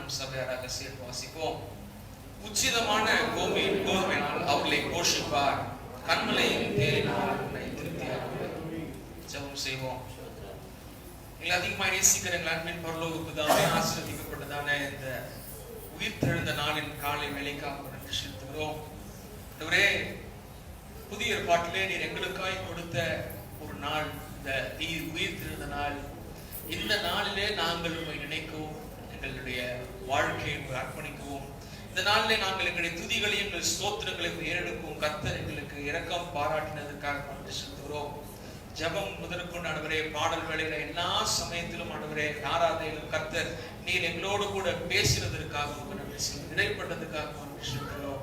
நம் சபையாராக சேர்த்து வாசிப்போம். உச்சிதமான கோதுமையினால் அவர்களை போஷிப்பார், கண்மலையின் தேரினால் உன்னை திருப்தியாக்குவார். ஜெபம் செய்வோம். எங்களை அதிகமாக நேசிக்கிற எங்கள் அன்பின் பரலோக பிதாவே, ஆசீர்வதிக்கப்பட்டதான இந்த உயிர்த்தெழுந்த நாளின் காலை வேலைக்காக நன்றி செலுத்துகிறோம். ஆண்டவரே, புதிய ஏற்பாட்டிலே நீர் எங்களுக்காய் கொடுத்த ஒரு நாள், இந்த நீர் உயிர்த்தெழுந்த நாள். இந்த நாளிலே நாங்கள் உண்மை நினைக்கவும், எங்களுடைய வாழ்க்கையை அர்ப்பணிக்கவும், இந்த நாளிலே நாங்கள் எங்களுடைய துதிகளையும் எங்கள் ஸ்தோத்திரங்களையும் ஏறெடுக்கவும் கர்த்தர் எங்களுக்கு இரக்கம் பாராட்டினதற்காக நன்றி செலுத்துகிறோம். ஜெபம் முதற்கொண்டு ஆண்டவரே, பாடல் வேளையில எல்லா சமயத்திலும் ஆண்டவரே, ஆராதனையிலும் கர்த்தர் நீர் எங்களோடு கூட பேசினதற்காக நன்றி செலுத்துகிறோம். இடைப்பட்டதுக்காக நன்றி செலுத்துகிறோம்.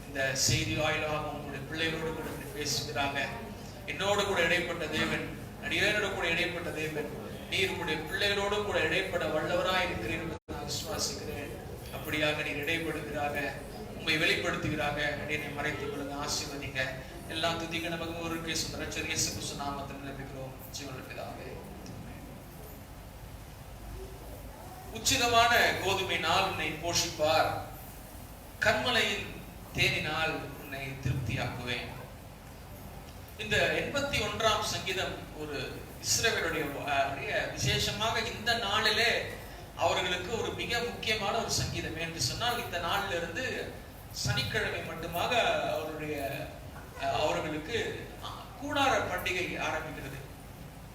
இந்த செய்தி வாயிலாக உங்களுடைய பிள்ளைகளோடு கூட பேசுகிறாங்க. என்னோடு கூட இடைப்பட்ட தேவன், அடியோடு கூட இடைப்பட்ட தேவன், நீர் உங்களுடைய பிள்ளைகளோடு கூட இடைப்பட வல்லவராய் இருக்கிறேன் என்று நான் விசுவாசிக்கிறேன். அப்படியாக நீர் இடைப்படுகிறாக, உண்மை வெளிப்படுத்துகிறாக. என்னை மறைத்துக் கொள்ளுங்க, ஆசீர்வதிங்க. எல்லா துதிக்க நமக்கு ஒரு ரட்சகர் இயேசு கிறிஸ்து நாமத்தில் நிரப்பிக்கிறோம் ஜீவனுள்ள பிதாவே. உச்சிதமான கோதுமையினால் உன்னை போஷிப்பார், கண்மலையின் தேனினால் உன்னை திருப்தியாக்குவேன். இந்த 81ஆம் சங்கீதம் ஒரு இஸ்ரவேலுடைய விசேஷமாக இந்த நாளிலே அவர்களுக்கு ஒரு மிக முக்கியமான ஒரு சங்கீதம் என்று சொன்னால், இந்த நாளிலிருந்து சனிக்கிழமை மட்டுமாக அவர்களுக்கு கூடார பண்டிகை ஆரம்பிக்கிறது.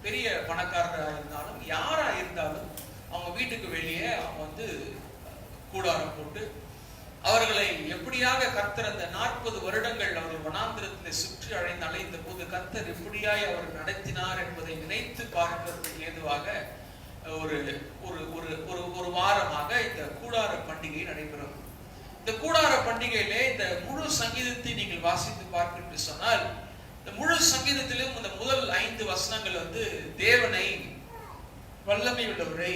பெரிய பணக்காரராக இருந்தாலும் யாரா இருந்தாலும் அவங்க வீட்டுக்கு வெளியே அவங்க கூடாரம் போட்டு அவர்களை எப்படியாக கர்த்தர் அந்த 40 வருடங்கள் அவர்கள் வனாந்திரத்தில் சுற்றி அலைந்த போது கர்த்தர் எப்படியாய் அவர் நடத்தினார் என்பதை நினைத்து பார்ப்பதற்கு ஏதுவாக ஒரு வாரமாக இந்த கூடார பண்டிகை நடைபெறும். இந்த கூடார பண்டிகையிலே இந்த முழு சங்கீதத்தை நீங்கள் வாசித்து பார்க்க சொன்னால், இந்த முழு சங்கீதத்திலும் இந்த முதல் 5 வசனங்கள் தேவனை, வல்லமை உள்ளவரை,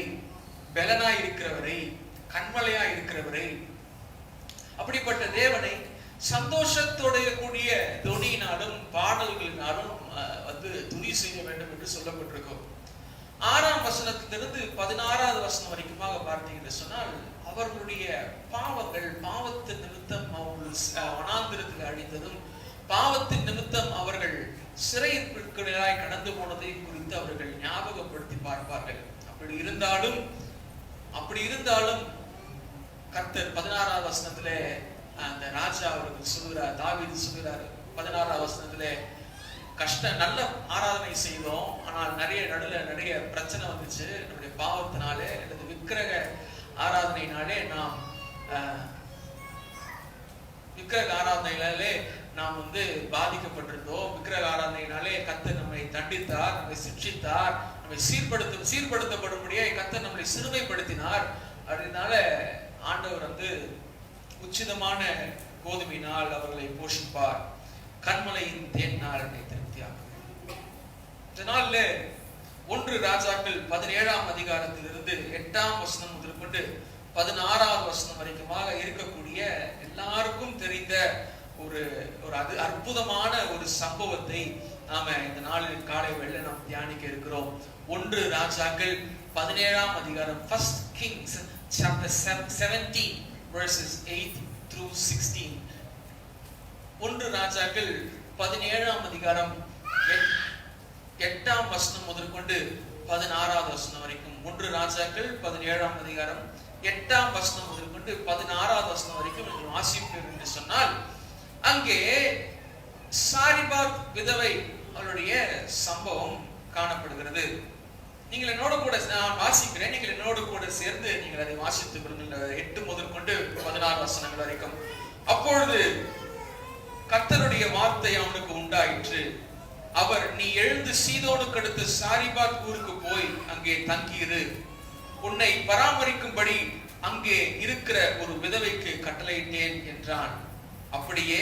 பலனாய் இருக்கிறவரை, கண்மலையாய் இருக்கிறவரை, அப்படிப்பட்ட தேவனை சந்தோஷத்தோடைய கூடிய தொனியினாலும் பாடல்களினாலும் துதி செய்ய வேண்டும் என்று சொல்லப்பட்டிருக்கும். 6ஆம் வசனத்திலிருந்து 16ஆவது வசனம் வரைக்குமாக பார்த்தீங்கன்னு சொன்னால், அவர்களுடைய பாவத்தின் நிமித்தம் அவர்கள் வனாந்திரத்தில் அழிந்ததும், பாவத்தின் நிமித்தம் அவர்கள் சிறையிருப்பிற்குள்ளாய் கடந்து போனதை குறித்து அவர்கள் ஞாபகப்படுத்தி பார்ப்பார்கள். அப்படி இருந்தாலும் கர்த்தர் 16ஆவது வசனத்திலே அந்த ராஜா அவர்கள் சொல்கிறார், தாவீது சொல்கிறார் 16ஆவது வசனத்திலே, நல்ல ஆராதனை செய்தோம், ஆனால் நிறைய பிரச்சனை வந்துச்சு. நம்முடைய பாவத்தினாலே அல்லது விக்கிரக ஆராதனையினாலே நாம் பாதிக்கப்பட்டிருந்தோம். விக்கிரக ஆராதனையினாலே கர்த்தர் நம்மை தண்டித்தார், நம்மை சிக்ஷித்தார், நம்மை சீர்படுத்தப்படும்படியே கர்த்தர் நம்மை சிறுமைப்படுத்தினார். அதனால ஆண்டவர் உச்சிதமான கோதுமையினால் அவர்களை போஷிப்பார், கண்மலையின் தேனினால் என்னை திருப்தியாக்குவார். இதனால 1 ராஜாக்கள் 17ஆம் அதிகாரத்திலிருந்து 8ஆம் வசனம் முதற்கொண்டு 16ஆவது வசனம் வரைக்குமாக இருக்கக்கூடிய எல்லாருக்கும் தெரிந்த ஒரு அற்புதமான ஒரு சம்பவத்தை நாம இந்த நாளில் காலை வேளையில நாம் தியானிக்க இருக்கிறோம். 1 ராஜாக்கள் 17ஆம் அதிகாரம், First Kings chapter 17 verses 8 through 16. 1 ராஜாக்கள் 17ஆம் அதிகாரம் 8ஆம் வசனம் முதற்கொண்டு 16ஆவது வசனம் வரைக்கும். 1 ராஜாக்கள் 17ஆம் அதிகாரம் 8ஆம் வசனம் முதற்கொண்டு 16ஆவது வசனம் வரைக்கும் நீங்கள் வாசிப்பீர்கள் என்று சொன்னால், அங்கே சாரிபாத் விதவை அவளுடைய சம்பவம் காணப்படுகிறது. நீங்கள் என்னோட கூட, நான் வாசிக்கிறேன், நீங்கள் என்னோடு கூட சேர்ந்து நீங்கள் அதை வாசித்துக் கொள்ளுங்கள். 8 முதற்கொண்டு 16 வசனங்கள் வரைக்கும். அப்பொழுது கர்த்தருடைய வார்த்தை அவனுக்கு உண்டாயிற்று. அவர், நீ எழுந்து சீதோனுக்கு அடுத்து சாரிபாத் ஊருக்கு போய் அங்கே தங்கியிரு. உன்னை பராமரிக்கும்படி அங்கே இருக்கிற ஒரு விதவைக்கு கட்டளையிட்டேன் என்றான். அப்படியே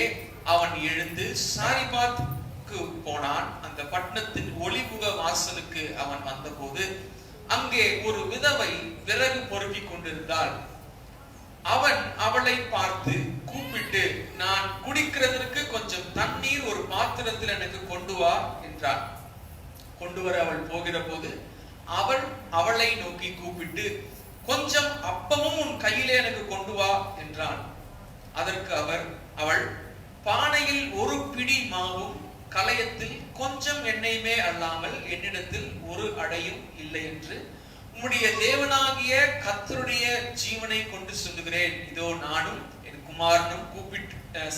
அவன் எழுந்து சாரிபாத்துக்கு போனான். அந்த பட்டணத்தின் ஒளிமுக வாசலுக்கு அவன் வந்தபோது அங்கே ஒரு விதவை விறகு பொறுக்கிக் கொண்டிருந்தாள். அவன் அவளை பார்த்து கூப்பிட்டு, நான் குடிக்கிறதற்கு கொஞ்சம் தண்ணீர் ஒரு பாத்திரத்தில் எனக்கு கொண்டு வா என்றான். கொண்டு வர அவள் போகிற போது அவள் அவளை நோக்கி கூப்பிட்டு, கொஞ்சம் அப்பமும் உன் உன் கையிலே எனக்கு கொண்டு வா என்றான். அதற்கு அவள், பானையில் ஒரு பிடி மாவும் கலயத்தில் கொஞ்சம் எண்ணெயுமே அல்லாமல் என்னிடத்தில் ஒரு அடையும் இல்லை என்று உம்முடைய தேவனாகிய கர்த்தருடைய ஜீவனை கொண்டு சொல்லுகிறேன். இதோ நானும் என் குமாரனும்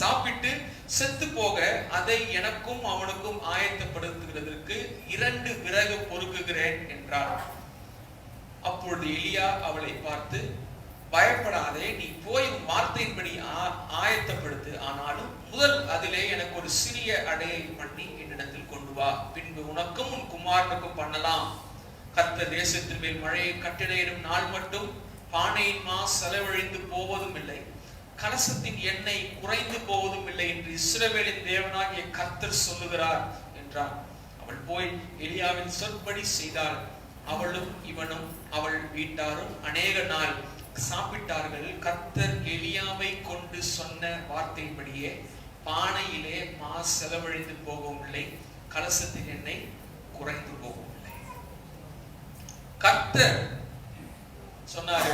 சாப்பிட்டு செத்து போக அதை எனக்கும் அவனுக்கும் ஆயத்தப்படுத்துகிறதற்கு 2 விறகு பொறுக்குகிறேன் என்றார். அப்பொழுது எலியா அவளை பார்த்து, பயப்படாதே, நீ போய் வார்த்தையின்படி ஆயத்தப்படுத்து. ஆனாலும் முதல் அதிலே எனக்கு ஒரு சிறிய அடையை பண்ணி என்னிடத்தில் கொண்டு வா. பின்பு உனக்கும் உன் குமாரனுக்கும் பண்ணலாம். கர்த்தர் தேசத்தின் மேல் மழையை கட்டளையிடும் நாள் மட்டும் பானையின் மா செலவழிந்து போவதும் இல்லை, கலசத்தின் எண்ணெய் குறைந்து போவதும் இல்லை என்று இஸ்ரவேலின் தேவனாகிய கர்த்தர் சொல்லுகிறார் என்றார். அவள் போய் எலியாவின் சொற்படி செய்தாள். அவளும் இவனும் அவள் வீட்டாரும் அநேக நாள் சாப்பிட்டார்கள். கர்த்தர் எலியாவை கொண்டு சொன்ன வார்த்தையின்படியே பானையிலே மா செலவழிந்து போகவும் இல்லை, கலசத்தின் எண்ணெய் குறைந்து போகவும் இல்லை. கர்த்தர் சொன்னாரு,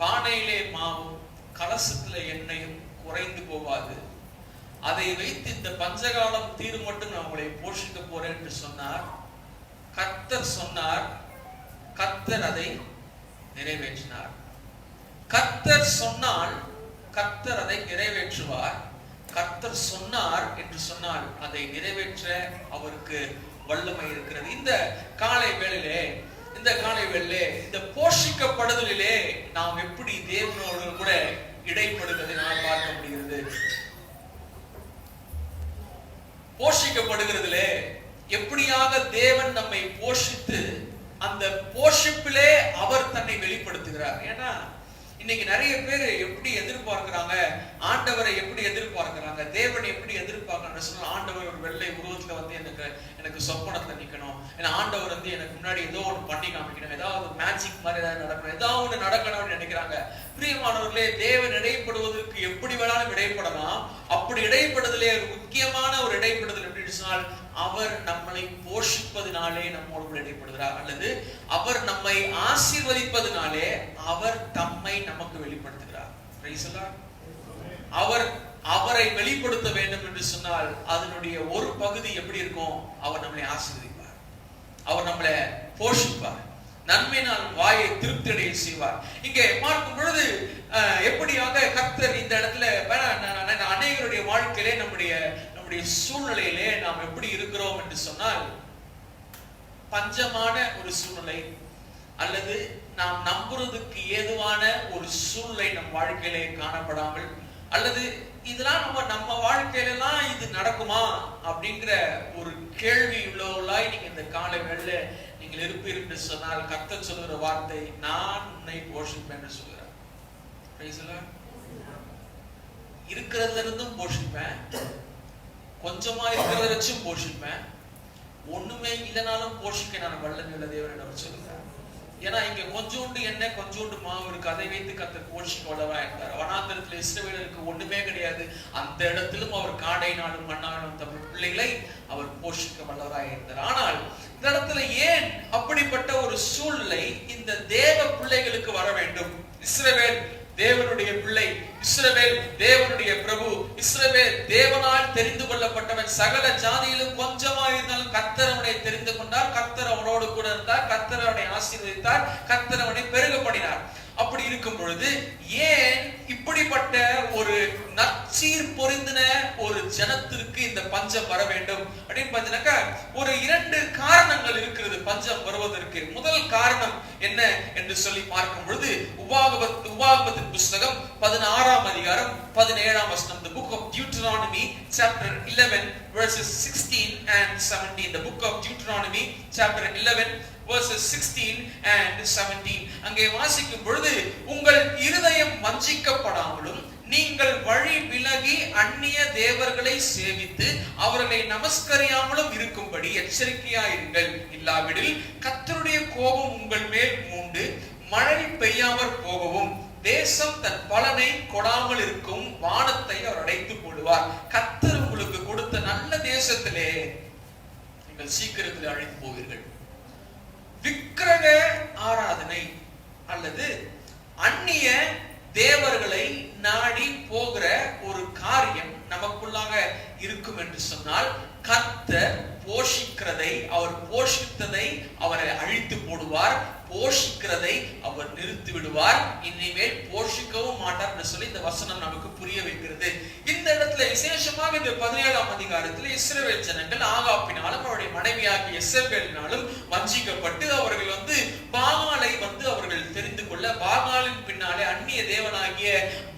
பானையிலே மாவும் கலசத்துல எண்ணெயும் குறைந்து போவாது, அதை வைத்து இந்த பஞ்சகாலம் தீரு மட்டும் நான் உங்களை போஷிக்க போறேன் என்று சொன்னார். கர்த்தர் சொன்னார், கர்த்தர் அதை நிறைவேற்றினார். கர்த்தர் சொன்னால் கர்த்தர் அதை நிறைவேற்றுவார். கர்த்தர் சொன்னார் என்று சொன்னால் அதை நிறைவேற்ற அவருக்கு வல்லமை இருக்கிறது. இந்த காலை வேளையிலே இந்த போஷிக்கப்படுதலிலே நாம் எப்படி தேவனோடு கூட இடைப்படுவதை நாம் பார்க்க முடிகிறது. போஷிக்கப்படுகிறதிலே எப்படியாக தேவன் நம்மை போஷித்து அந்த போஷிப்பிலே அவர் தன்னை வெளிப்படுத்துகிறார். ஏன்னா இன்னைக்கு நிறைய பேர் எப்படி எதிர்பார்க்கிறாங்க, ஆண்டவரை எப்படி எதிர்பார்க்கிறாங்க, தேவனை எப்படி எதிர்பார்க்கறாங்க சொன்னா, ஆண்டவர் ஒரு வெள்ளை உருவத்துல வந்து எனக்கு சொப்பனத்தை நிக்கணும், ஏன்னா ஆண்டவர் வந்து எனக்கு முன்னாடி ஏதோ ஒன்று பண்ணி காமிக்கணும், ஏதாவது மேஜிக் மாதிரி ஏதாவது நடக்கணும், ஏதாவது ஒன்று நடக்கணும்னு நினைக்கிறாங்க. பிரியமானவர்களே, தேவன் இடைப்படுவதற்கு எப்படி வேணாலும் இடைப்படலாம். அப்படி இடைப்படுதலே ஒரு முக்கியமான ஒரு இடைப்படுதல் எப்படி சொன்னால், அவர் நம்மளை போஷிப்பதினாலே நம்மோடு இடைப்படுகிறார், அல்லது அவர் நம்மை ஆசீர்வதிப்பதினாலே அவர் தம்மை நமக்கு வெளிப்படுத்துகிறார். அவரை வெளிப்படுத்த வேண்டும் என்று சொன்னால் அதனுடைய ஒரு பகுதி எப்படி இருக்கும், அவர் நம்மளை ஆசீர்வதிப்பார், அவர் நம்மளை போஷிப்பார், நன்மையினால் வாயை திருப்தி அடைய செய்வார். இங்கே பார்க்கும் பொழுது எப்படியாக கர்த்தர் இந்த இடத்துல அநேகருடைய வாழ்க்கையிலே நம்முடைய சூழ்நிலையிலே நாம் எப்படி இருக்கிறோம் என்று சொன்னால், பஞ்சமான ஒரு சூழ்நிலை அல்லது நாம் நம்புறதுக்கு ஏதுவான ஒரு சூழ்நிலை நம் வாழ்க்கையிலே காணப்படாமல், அல்லது இதெல்லாம் நம்ம வாழ்க்கையிலாம் இது நடக்குமா அப்படிங்கிற ஒரு கேள்வி உள்ளவர்களாய் நீங்க இந்த காலை வேளையில நீங்கள் இருப்பீர்கள் என்று சொன்னால், கர்த்தர் சொல்லுகிற வார்த்தை, நான் உன்னை போஷிப்பேன் என்று சொல்கிறார். இருக்கிறதுல இருந்தும் போஷிப்பேன், கொஞ்சமா இருக்கிறத வச்சும் போஷிப்பேன், ஒண்ணுமே இல்லைனாலும் போஷிக்க நான் வல்லமை உள்ள தேவன் அவர் சொல்லுகிறார். ஏன்னா இங்க கொஞ்சோண்டு எண்ணெய் கொஞ்சோண்டு மாவு இருக்கு, அதை வைத்து கர்த்தர் போஷிக்க வல்லவரா இருந்தார். வனாந்தரத்துல இஸ்ரவேலருக்கு ஒண்ணுமே கிடையாது, அந்த இடத்திலும் அவர் காடையினாலும் மண்ணாலும் தம் பிள்ளைகளை அவர் போஷிக்க வல்லவராக இருந்தார். ஆனால் இந்த இடத்துல ஏன் அப்படிப்பட்ட ஒரு சூழ்நிலை இந்த தேவ பிள்ளைகளுக்கு வர வேண்டும்? இஸ்ரவேல் தேவனுடைய பிள்ளை, இஸ்ரவேல் தேவனுடைய பிரபு, இஸ்ரவேல் தேவனால் தெரிந்து கொள்ளப்பட்டவன், சகல ஜாதியிலும் கொஞ்சமா இருந்தாலும் கர்த்தர் அவனை தெரிந்து கொண்டார், கர்த்தர் அவனோடு கூட இருந்தார், கர்த்தர் அவனை ஆசீர்வதித்தார், கர்த்தர் அவனை பெருக பண்ணினார். அப்படி இருக்கும் பொழுது ஏன் இப்படிப்பட்ட ஒரு நற்சீர் பொருந்தின ஒரு ஜனத்திற்கு இந்த பஞ்சம் வர வேண்டும் அப்படின்னு பார்த்தீங்கன்னாக்கா, ஒரு 2 காரணங்கள் இருக்கிறது பஞ்சம் வருவதற்கு. முதல் காரணம் என்ன என்று சொல்லி பார்க்கும் பொழுது, உபாகமத்தின் புஸ்தகம் 16ஆம் அதிகாரம் 17ஆம் வசனம், the book of Deuteronomy chapter 11 verses 16 and 17. the book of Deuteronomy chapter 11 verses 16 and 17. அங்கே வாசிக்கும் பொழுது, உங்கள் இருதயம் வஞ்சிக்கப்படாமலும் நீங்கள் வழி விலகி அந்நிய தேவர்களை சேவித்து அவர்களை நமஸ்கரியாமலும் இருக்கும்படி எச்சரிக்கையாயிருங்கள். இல்லாவிடில் கர்த்தருடைய கோபம் உங்கள் மேல் மூண்டு மழை பெய்யாமற் போகவும் தேசம் தன் பலனை கொடாமல் இருக்கும் வானத்தை அவர் அடைத்து போடுவார். கர்த்தர் உங்களுக்கு கொடுத்த நல்ல தேசத்திலே நீங்கள் சீக்கிரத்தில் அழைத்து போவீர்கள். விக்கிரக ஆராதனை அல்லது அந்நிய தேவர்களை நாடி போகிற ஒரு காரியம் நமக்குள்ளாக இருக்கும் என்று சொன்னால், கர்த்தர் போஷிக்கிறதை, அவர் போஷித்ததை அவரை அழித்து போடுவார், போஷிக்கிறதை அவர் நிறுத்தி விடுவார், இனிமேல் போஷிக்கவும் மாட்டார் என்று சொல்லி இந்த வசனம் நமக்கு புரிய வைக்கிறது. இந்த இடத்துல விசேஷமாக இந்த 17ஆம் அதிகாரத்தில் இஸ்ரவேல் ஜனங்கள் ஆகாப்பினாலும் அவருடைய மனைவியாகிய எசேபேலினாலும் வஞ்சிக்கப்பட்டு அவர்கள் பாகாலை அவர்கள் தெரிந்து கொள்ள, பாகாலின் பின்னாலே அந்நிய தேவனாகிய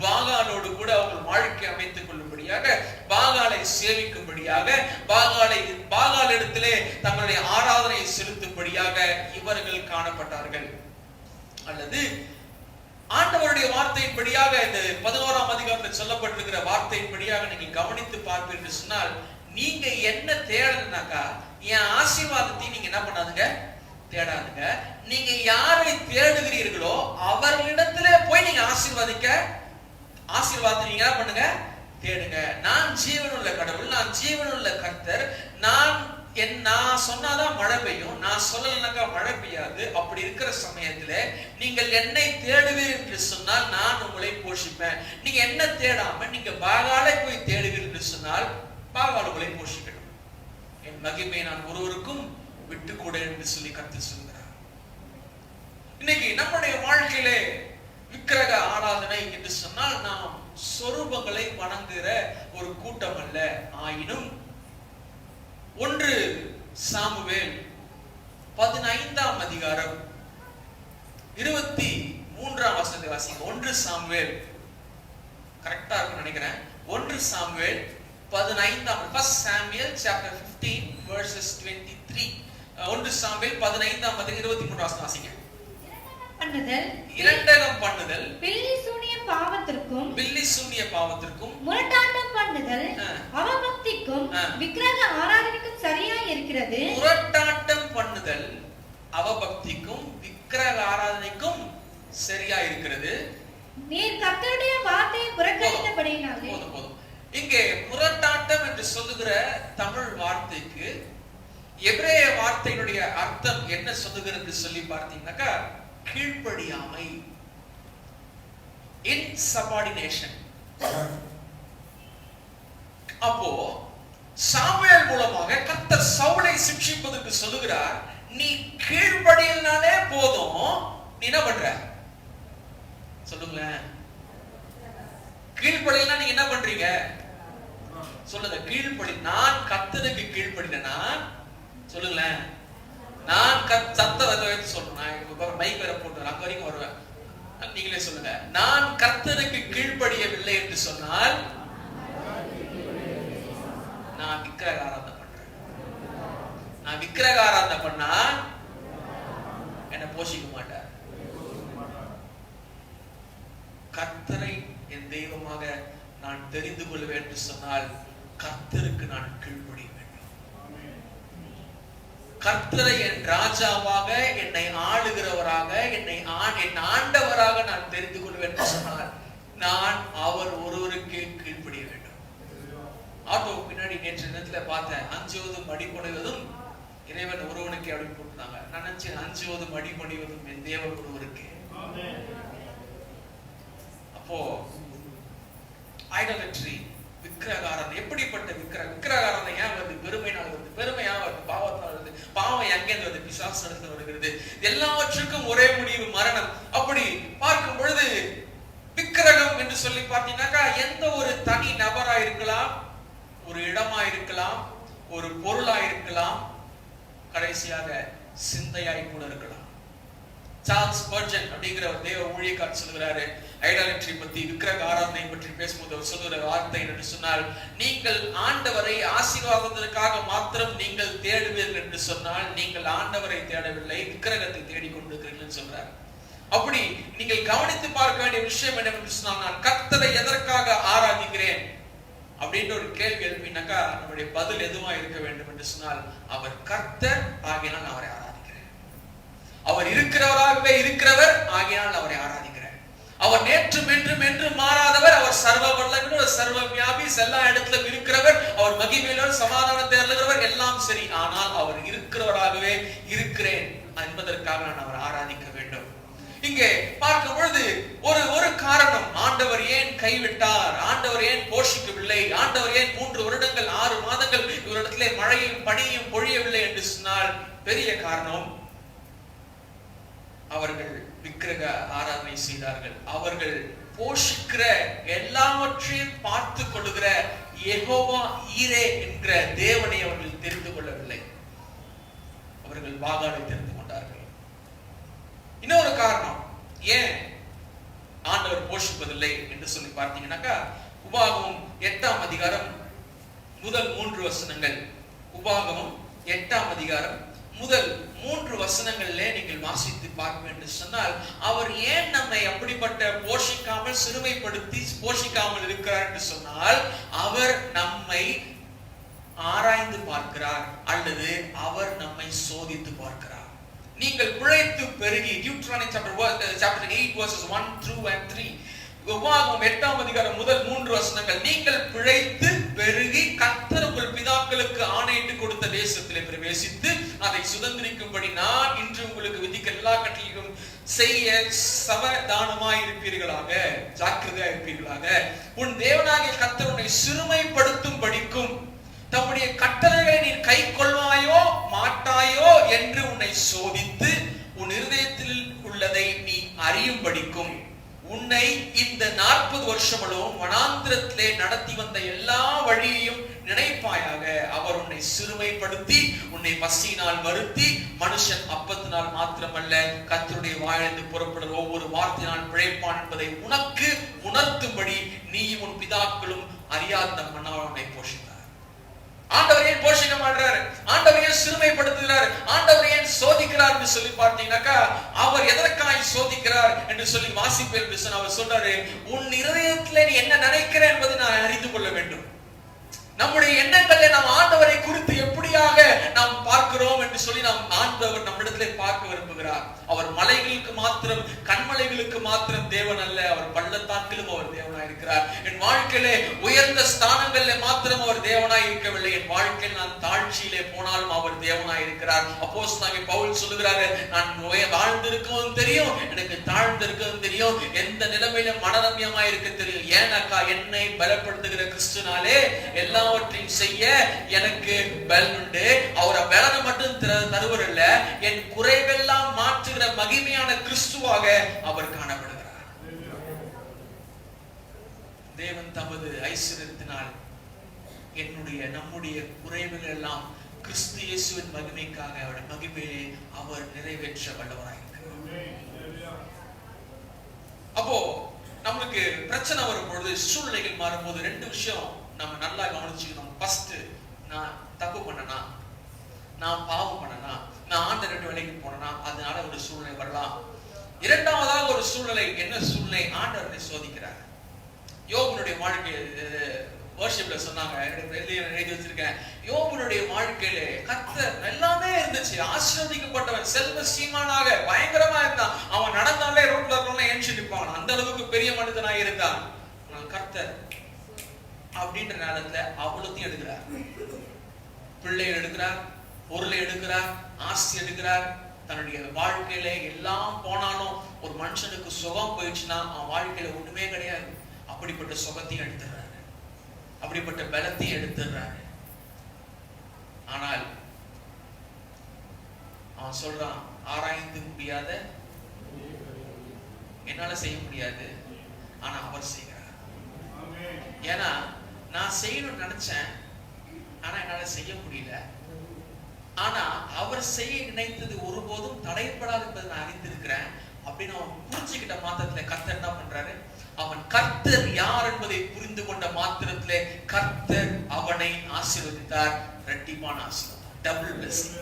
பாகாலோடு கூட அவர்கள் வாழ்க்கை அமைத்துக் கொள்ளும்படியாக, பாகாலை சேவிக்கும்படியாக, பாகால் இடத்திலே தங்களுடைய ஆராதனை செலுத்தும்படியாக இவர்கள் காணப்பட்டார்கள். அல்லது ஆண்டவருடைய வார்த்தையின்படியாக இந்த 11ஆம் அதிகாரத்தில் சொல்லப்பட்டிருக்கிற வார்த்தையின்படியாக நீங்கள் கவனித்து பார்ப்பீர்கள் சொன்னால், நீங்க என்ன தேடணும்னாக்கா என் ஆசீர்வாதத்தை நீங்க என்ன பண்ணாதுங்க, தேடாதுங்க. நீங்க யாரை தேடுகிறீர்களோ அவர்களிடத்திலே போய் நீங்க ஆசீர்வாதத்தை நீங்க என்ன பண்ணுங்க, தேடுங்க. நான் ஜீவனுள்ள கடவுள், நான் ஜீவனுள்ள கர்த்தர், நான் சொன்னாதான் மழை பெய்யும், நான் சொல்லலனாக்கா மழை பெய்யாது. அப்படி இருக்கிற சமயத்துல நீங்கள் என்னை தேடுவீர்கள் என்று சொன்னால் நான் உங்களை போஷிப்பேன். நீங்க என்ன தேடாம நீங்க பாகாலை போய் தேடுவீர்கள் என்று சொன்னால் பாகால் உங்களை போஷிக்கணும். என் மகிமை நான் ஒருவருக்கும் விட்டு கூட என்று சொல்லி கர்த்தர் சொல்கிறார். இன்னைக்கு நம்முடைய வாழ்க்கையிலே விக்கிரக ஆராதனை என்று சொன்னால் நாம் சொரூபங்களை வணங்குகிற ஒரு கூட்டம் அல்ல. ஆயினும் 1 சாமுவேல் 15ஆம் அதிகாரம் 23ஆம் வசனத்தை வாசிங்க. 1 சாமுவேல் கரெக்டா இருக்கும் நினைக்கிறேன். 1 சாமுவேல் 15ஆம், First Samuel chapter 15 verses 23. 1 Samuel 15ஆம் அதிகாரம் 23 வசனம் வாசிங்க. இரண்டகம் பண்ணுதல் பில்லி சூனிய பாவத்திற்கும் முரட்டாட்டம் பண்ணுதல் அவபக்திக்கும் விக்கிரக ஆராதனைக்கும் சரியா இருக்கிறது. முரட்டாட்டம் பண்ணுதல் அவபக்திக்கும் விக்கிரக ஆராதனைக்கும் சரியா இருக்கிறது. நீர் கர்த்தருடைய வார்த்தையை புறக்கணித்தபடியினாலே. போதும். இங்கே முரட்டாட்டம் என்று சொல்லுகிற தமிழ் வார்த்தைக்கு எபிரேய வார்த்தையினுடைய அர்த்தம் என்ன சொல்லுகிறது சொல்லி பார்த்தீங்கன்னாக்கா, கீழ்ப்படியாமை, இன்சபார்டினேஷன். அப்போ சாமுவேல் மூலமாக கர்த்தர் சவுலை சிக்ஷிப்பதற்கு சொல்லுகிறார், நீ கீழ்ப்படியினாலே போதும், நீ என்ன பண்ற சொல்லுங்களேன். கீழ்ப்படினா நீங்க என்ன பண்றீங்க சொல்லுங்க. கீழ்ப்படி, நான் கர்த்தருக்கு கீழ்ப்படினா சொல்லுங்களேன். நான் சத்தத்தை சொல்றேன், மைக் வேற போட்டு அங்க வரைக்கும் வருவேன். நீங்களே சொல்லுங்க. நான் கர்த்தருக்கு கீழ்ப்படியவில்லை என்று சொன்னால் நான் விக்கிரக ஆராதனை பண்றேன். நான் விக்கிரக ஆராதனை பண்ணா என்ன போஷிக்க மாட்டார். கர்த்தரை என் தெய்வமாக நான் தெரிந்து கொள்வேன் என்று சொன்னால் கர்த்தருக்கு நான் கீழ்ப்படிய வேண்டும். கர்த்தரை என் ராஜாவாக, என்னை ஆளுகிறவராக, என் ஆண்டவராக நான் தெரிந்து கொள்வேன் என்று சொன்னால் நான் அவர் ஒருவருக்கே கீழ்ப்படிய வேண்டும். ஆட்டோ பின்னாடி நேற்று நேரத்துல பார்த்தேன், அஞ்சுவதும் அடிபணிவதும் இறைவன் ஒருவனுக்கே அப்படி போட்டுனாங்க. நான் நினைச்சேன், அஞ்சுவதும் அடிபணிவதும் என் தேவன் ஒருவருக்கே. அப்போ ஐடாலட்ரி, விக்கிரகாராதனை, எப்படிப்பட்ட விக்கிரகாராதனை ஏன் வருது? பெருமையினால் வருது. பெருமையா வருது, பாவத்தினால் வருது. பாவம் எங்கேருந்து வருது? பிசாசு நடந்து வருகிறது. எல்லாவற்றுக்கும் ஒரே முடிவு மரணம். அப்படி பார்க்கும் பொழுது விக்கிரகம் என்று சொல்லி பார்த்தீங்கன்னாக்கா எந்த ஒரு தனி நபரா இருக்கலாம், ஒரு இடமா இருக்கலாம், ஒரு பொருளா இருக்கலாம், கடைசியாக சிந்தையாய் கூட இருக்கலாம். சார்ல்ஸ் ஸ்பர்ஜன் அப்படிங்கிற ஒரு தேவ ஊழியக்காரர் சொல்கிறாரு, ஐடாலட்ரி பத்தி, விக்கிரக ஆராதனை பற்றி பேசும்போது அவர் சொல்லுகிற வார்த்தை என்று சொன்னால், நீங்கள் ஆண்டவரை ஆசீர்வாதத்திற்காக மாத்திரம் நீங்கள் தேடுவீர்கள் என்று சொன்னால் நீங்கள் ஆண்டவரை தேடவில்லை, விக்கிரகத்தை தேடிக்கொண்டிருக்கிறீர்கள் சொல்றார். அப்படி நீங்கள் கவனித்து பார்க்க வேண்டிய விஷயம் என்னவென்று சொன்னால், நான் கர்த்தரை எதற்காக ஆராதிக்கிறேன் அப்படின்ற ஒரு கேள்வி எழுப்பினாக்கா நம்முடைய பதில் எதுவா இருக்க வேண்டும் என்று சொன்னால், அவர் கர்த்தர் ஆகினால் அவரை ஆராதிக்கிறேன். அவர் இருக்கிறவராகவே இருக்கிறவர் ஆகினால் அவரை ஆராதிக்கிறேன். அவர் நேற்றும் என்றும் என்று மாறாதவர், அவர் சர்வ வல்லவர், சர்வ வியாபி, எல்லா இடத்திலும் இருக்கிறவர், அவர் மகிமையிலும் சமாதானத்தை அருளுகிறவர், எல்லாம் சரி. ஆனால் அவர் இருக்கிறவராகவே இருக்கிறேன் என்பதற்காக நான் அவர் ஆராதிக்க வேண்டும். இங்கே பார்க்கும் பொழுது கைவிட்டார்? ஆண்டவர் ஏன் போஷிக்கவில்லை? ஆண்டவர் ஏன் 3 வருடங்கள் 6 மாதங்கள் இவரிடத்திலே மழையும் பனியும் பொழியவில்லை என்று சொன்னால் பெரிய காரணம், அவர்கள் விக்கிரக ஆராதனை செய்தார்கள். அவர்கள் போஷிக்கிற எல்லாவற்றையும் பார்த்து கொள்ளுகிற யெகோவா ஈரே என்கிற தேவனை அவர்கள் தெரிந்து கொள்ளவில்லை. அவர்கள் பாகாலை தெரிந்து கொண்டார்கள். இன்னொரு காரணம் ஏன் ஆண்டவர் போஷிப்பதில்லை என்று சொல்லி பார்த்தீங்கன்னாக்கா, உபாகமம் 8ஆம் அதிகாரம் முதல் 3 வசனங்கள். உபாகமம் 8ஆம் அதிகாரம் முதல் 3 வசனங்களிலே நீங்கள் வாசித்து பார்க்க என்று சொன்னால், அவர் ஏன் நம்மை அப்படிப்பட்ட போஷிக்காமல் சிறுமைப்படுத்தி போஷிக்காமல் இருக்கிறார் என்று சொன்னால், அவர் நம்மை ஆராய்ந்து பார்க்கிறார் அல்லது அவர் நம்மை சோதித்து பார்க்கிறார். நீங்கள் பிழைத்து பெருகி, Deuteronomy chapter 8 verses 1, 2 and 3. உபாகமம் 8ஆம் அதிகாரம் முதல் 3 வசனங்கள். நீங்கள் பிழைத்து பெருகி கர்த்தர் உங்கள் பிதாக்களுக்கு ஆணையிட்டு கொடுத்த தேசத்திலே பிரவேசித்து அதை சுதந்திரிக்கும்படி நான் இன்று உங்களுக்கு விதிக்க எல்லா கட்டளையும் செய்ய சவதானமாய் இருப்பீர்களாக, ஜாக்கிரதையா இருப்பீர்களாக. உன் தேவனாகிய கர்த்தர் உன்னை சிறுமைப்படுத்தும் படிக்கும் தம்முடைய கட்டளைகளை நீ கை கொள்வாயோ மாட்டாயோ என்று உன்னை சோதித்து உன் இருதயத்தில் உள்ளதை நீ அறியும் படிக்கும் உன்னை இந்த 40 வருஷங்களும் வனாந்திரத்திலே நடத்தி வந்த எல்லா வழியையும் நினைப்பாயாக. அவர் உன்னை சிறுமைப்படுத்தி உன்னை பசியினால் வருத்தி, மனுஷன் அப்பத்தினால் மாத்திரமல்ல கர்த்தருடைய வாயிலிருந்து புறப்படுற ஒவ்வொரு வார்த்தையினால் பிழைப்பான் என்பதை உனக்கு உணர்த்தும்படி நீயும் உன் பிதாக்களும் அறியாத மன்னால் உன்னை போஷித்தார். ஆண்டவர் ஏன் போஷிக்க மாட்டார்? ஆண்டவர் ஏன் சிறுமைப்படுத்துகிறார்? ஆண்டவர் ஏன் சோதிக்கிறார் என்று சொல்லி பார்த்தீங்கன்னாக்கா, அவர் எதற்காய் சோதிக்கிறார் என்று சொல்லி வாசிப்பேன். அவர் சொல்றாரு, உன் இருதயத்திலே நீ என்ன நினைக்கிற என்பதை நான் அறிந்து கொள்ள வேண்டும். நம்முடைய எண்ணங்களை நாம் ஆண்டவரை குறித்து எப்படியாக நாம் பார்க்கிறோம் என்று சொல்லி நாம் ஆண்டவர் நம்மிடத்திலே பார்க்க விரும்புகிறார். அவர் மலைகளுக்கு மாத்திரம், கண்மலைகளுக்கு மாத்திரம் தேவன் அல்ல, அவர் பள்ளத்தாக்கிலும் அவர் தேவனாய் இருக்கிறார். என் வாழ்க்கையிலே உயர்ந்த ஸ்தானங்களிலே மாத்திரம் அவர் தேவனாய் இருக்கவில்லை, என் வாழ்க்கையில் நான் தாழ்ச்சியிலே போனாலும் அவர் தேவனாய் இருக்கிறார். அப்போஸ்தலனாகிய பவுல் சொல்லுகிறாரு, நான் வாழ்ந்திருக்கவும் தெரியும், எனக்கு தாழ்ந்திருக்கவும் தெரியும், எந்த நிலைமையில மனரம்யமாய் இருக்க தெரியும். ஏனக்கா என்னை பலப்படுத்துகிற கிறிஸ்துனாலே எல்லாவற்றையும் செய்ய எனக்கு பலன் உண்டு. அவரை பலனை மட்டும் தருவர் அல்ல, என் குறைவெல்லாம் மாற்றுகிற மகிமையான கிறிஸ்துவாக அவர் காணப்படுகிறார். தேவன் தமது ஐஸ்வரியத்தினால் நம்முடைய குறைவுகள் எல்லாம் கிறிஸ்து இயேசுவின் மகிமைக்காக அவருடைய மகிமையை அவர் நிறைவேற்ற வல்லவராயிருக்கிறார். அப்போ நம்மளுக்கு பிரச்சனை வரும்பொழுது, சூழ்நிலைகள் மாறும்போது 2 விஷயம் நம்ம நல்லா கவனிச்சுக்கணும். ஃபர்ஸ்ட், நான் தப்பு பண்ணனா, நான் பாவம் பண்ணனா, நான் ஆண்டவருடைய வேலைக்கு போனனா, அதனால ஒரு சூழ்நிலை வரலாம். இரண்டாவதாக ஒரு சூழ்நிலை, என்ன சூழ்நிலை? ஆண்டவரை சோதிக்கிறார். யோபுனுடைய வாழ்க்கை வர்ஷிப்ல சொன்னாங்க, எழுதி வச்சிருக்கேன். யோபுனுடைய வாழ்க்கையில கர்த்தர் எல்லாமே இருந்துச்சு. ஆசீர்வதிக்கப்பட்டவன், செல்வ சீமானாக பயங்கரமா இருந்தான். அவன் நடந்தாலே ரோட்ல இருக்கவங்க ஏஞ்சி நிற்பான், அந்த அளவுக்கு பெரிய மனிதனாக இருந்தான். ஆனால் கர்த்தர் அப்படின்ற நேரத்துல அவ்வளோத்தையும் எடுக்கிறார். பிள்ளையை எடுக்கிறார், பொருளை எடுக்கிறார், ஆஸ்தி எடுக்கிறார். தன்னுடைய வாழ்க்கையில எல்லாம் போனாலும் ஒரு மனுஷனுக்கு சுகம் போயிடுச்சுன்னா அவன் வாழ்க்கையில ஒண்ணுமே கிடையாது. அப்படிப்பட்ட சுகத்தையும் எடுத்துறாரு, அப்படிப்பட்ட பலத்தையும் எடுத்துறாரு. ஆனால் அவன் சொல்றான், ஆராய்ந்து முடியாத என்னால செய்ய முடியாது, ஆனா அவர் செய்கிறார். ஏன்னா நான் செய்யணும்னு நினைச்சேன், ஆனா என்னால செய்ய முடியல. ஆனா அவர் செய்ய நினைத்தது ஒருபோதும் தடைப்படாது என்பதை நான் அறிந்திருக்கிறேன் அப்படின்னு அவன் புரிஞ்சுக்கிட்ட மாத்திரத்துல கர்த்தர் என்ன பண்றாரு? அவன் கர்த்தர் யார் என்பதை புரிந்து கொண்ட மாத்திரத்திலே கர்த்தர் அவனை ஆசீர்வதித்தார். இரட்டிப்பான ஆசீர்வாதம், டபுள் பிளெஸிங்.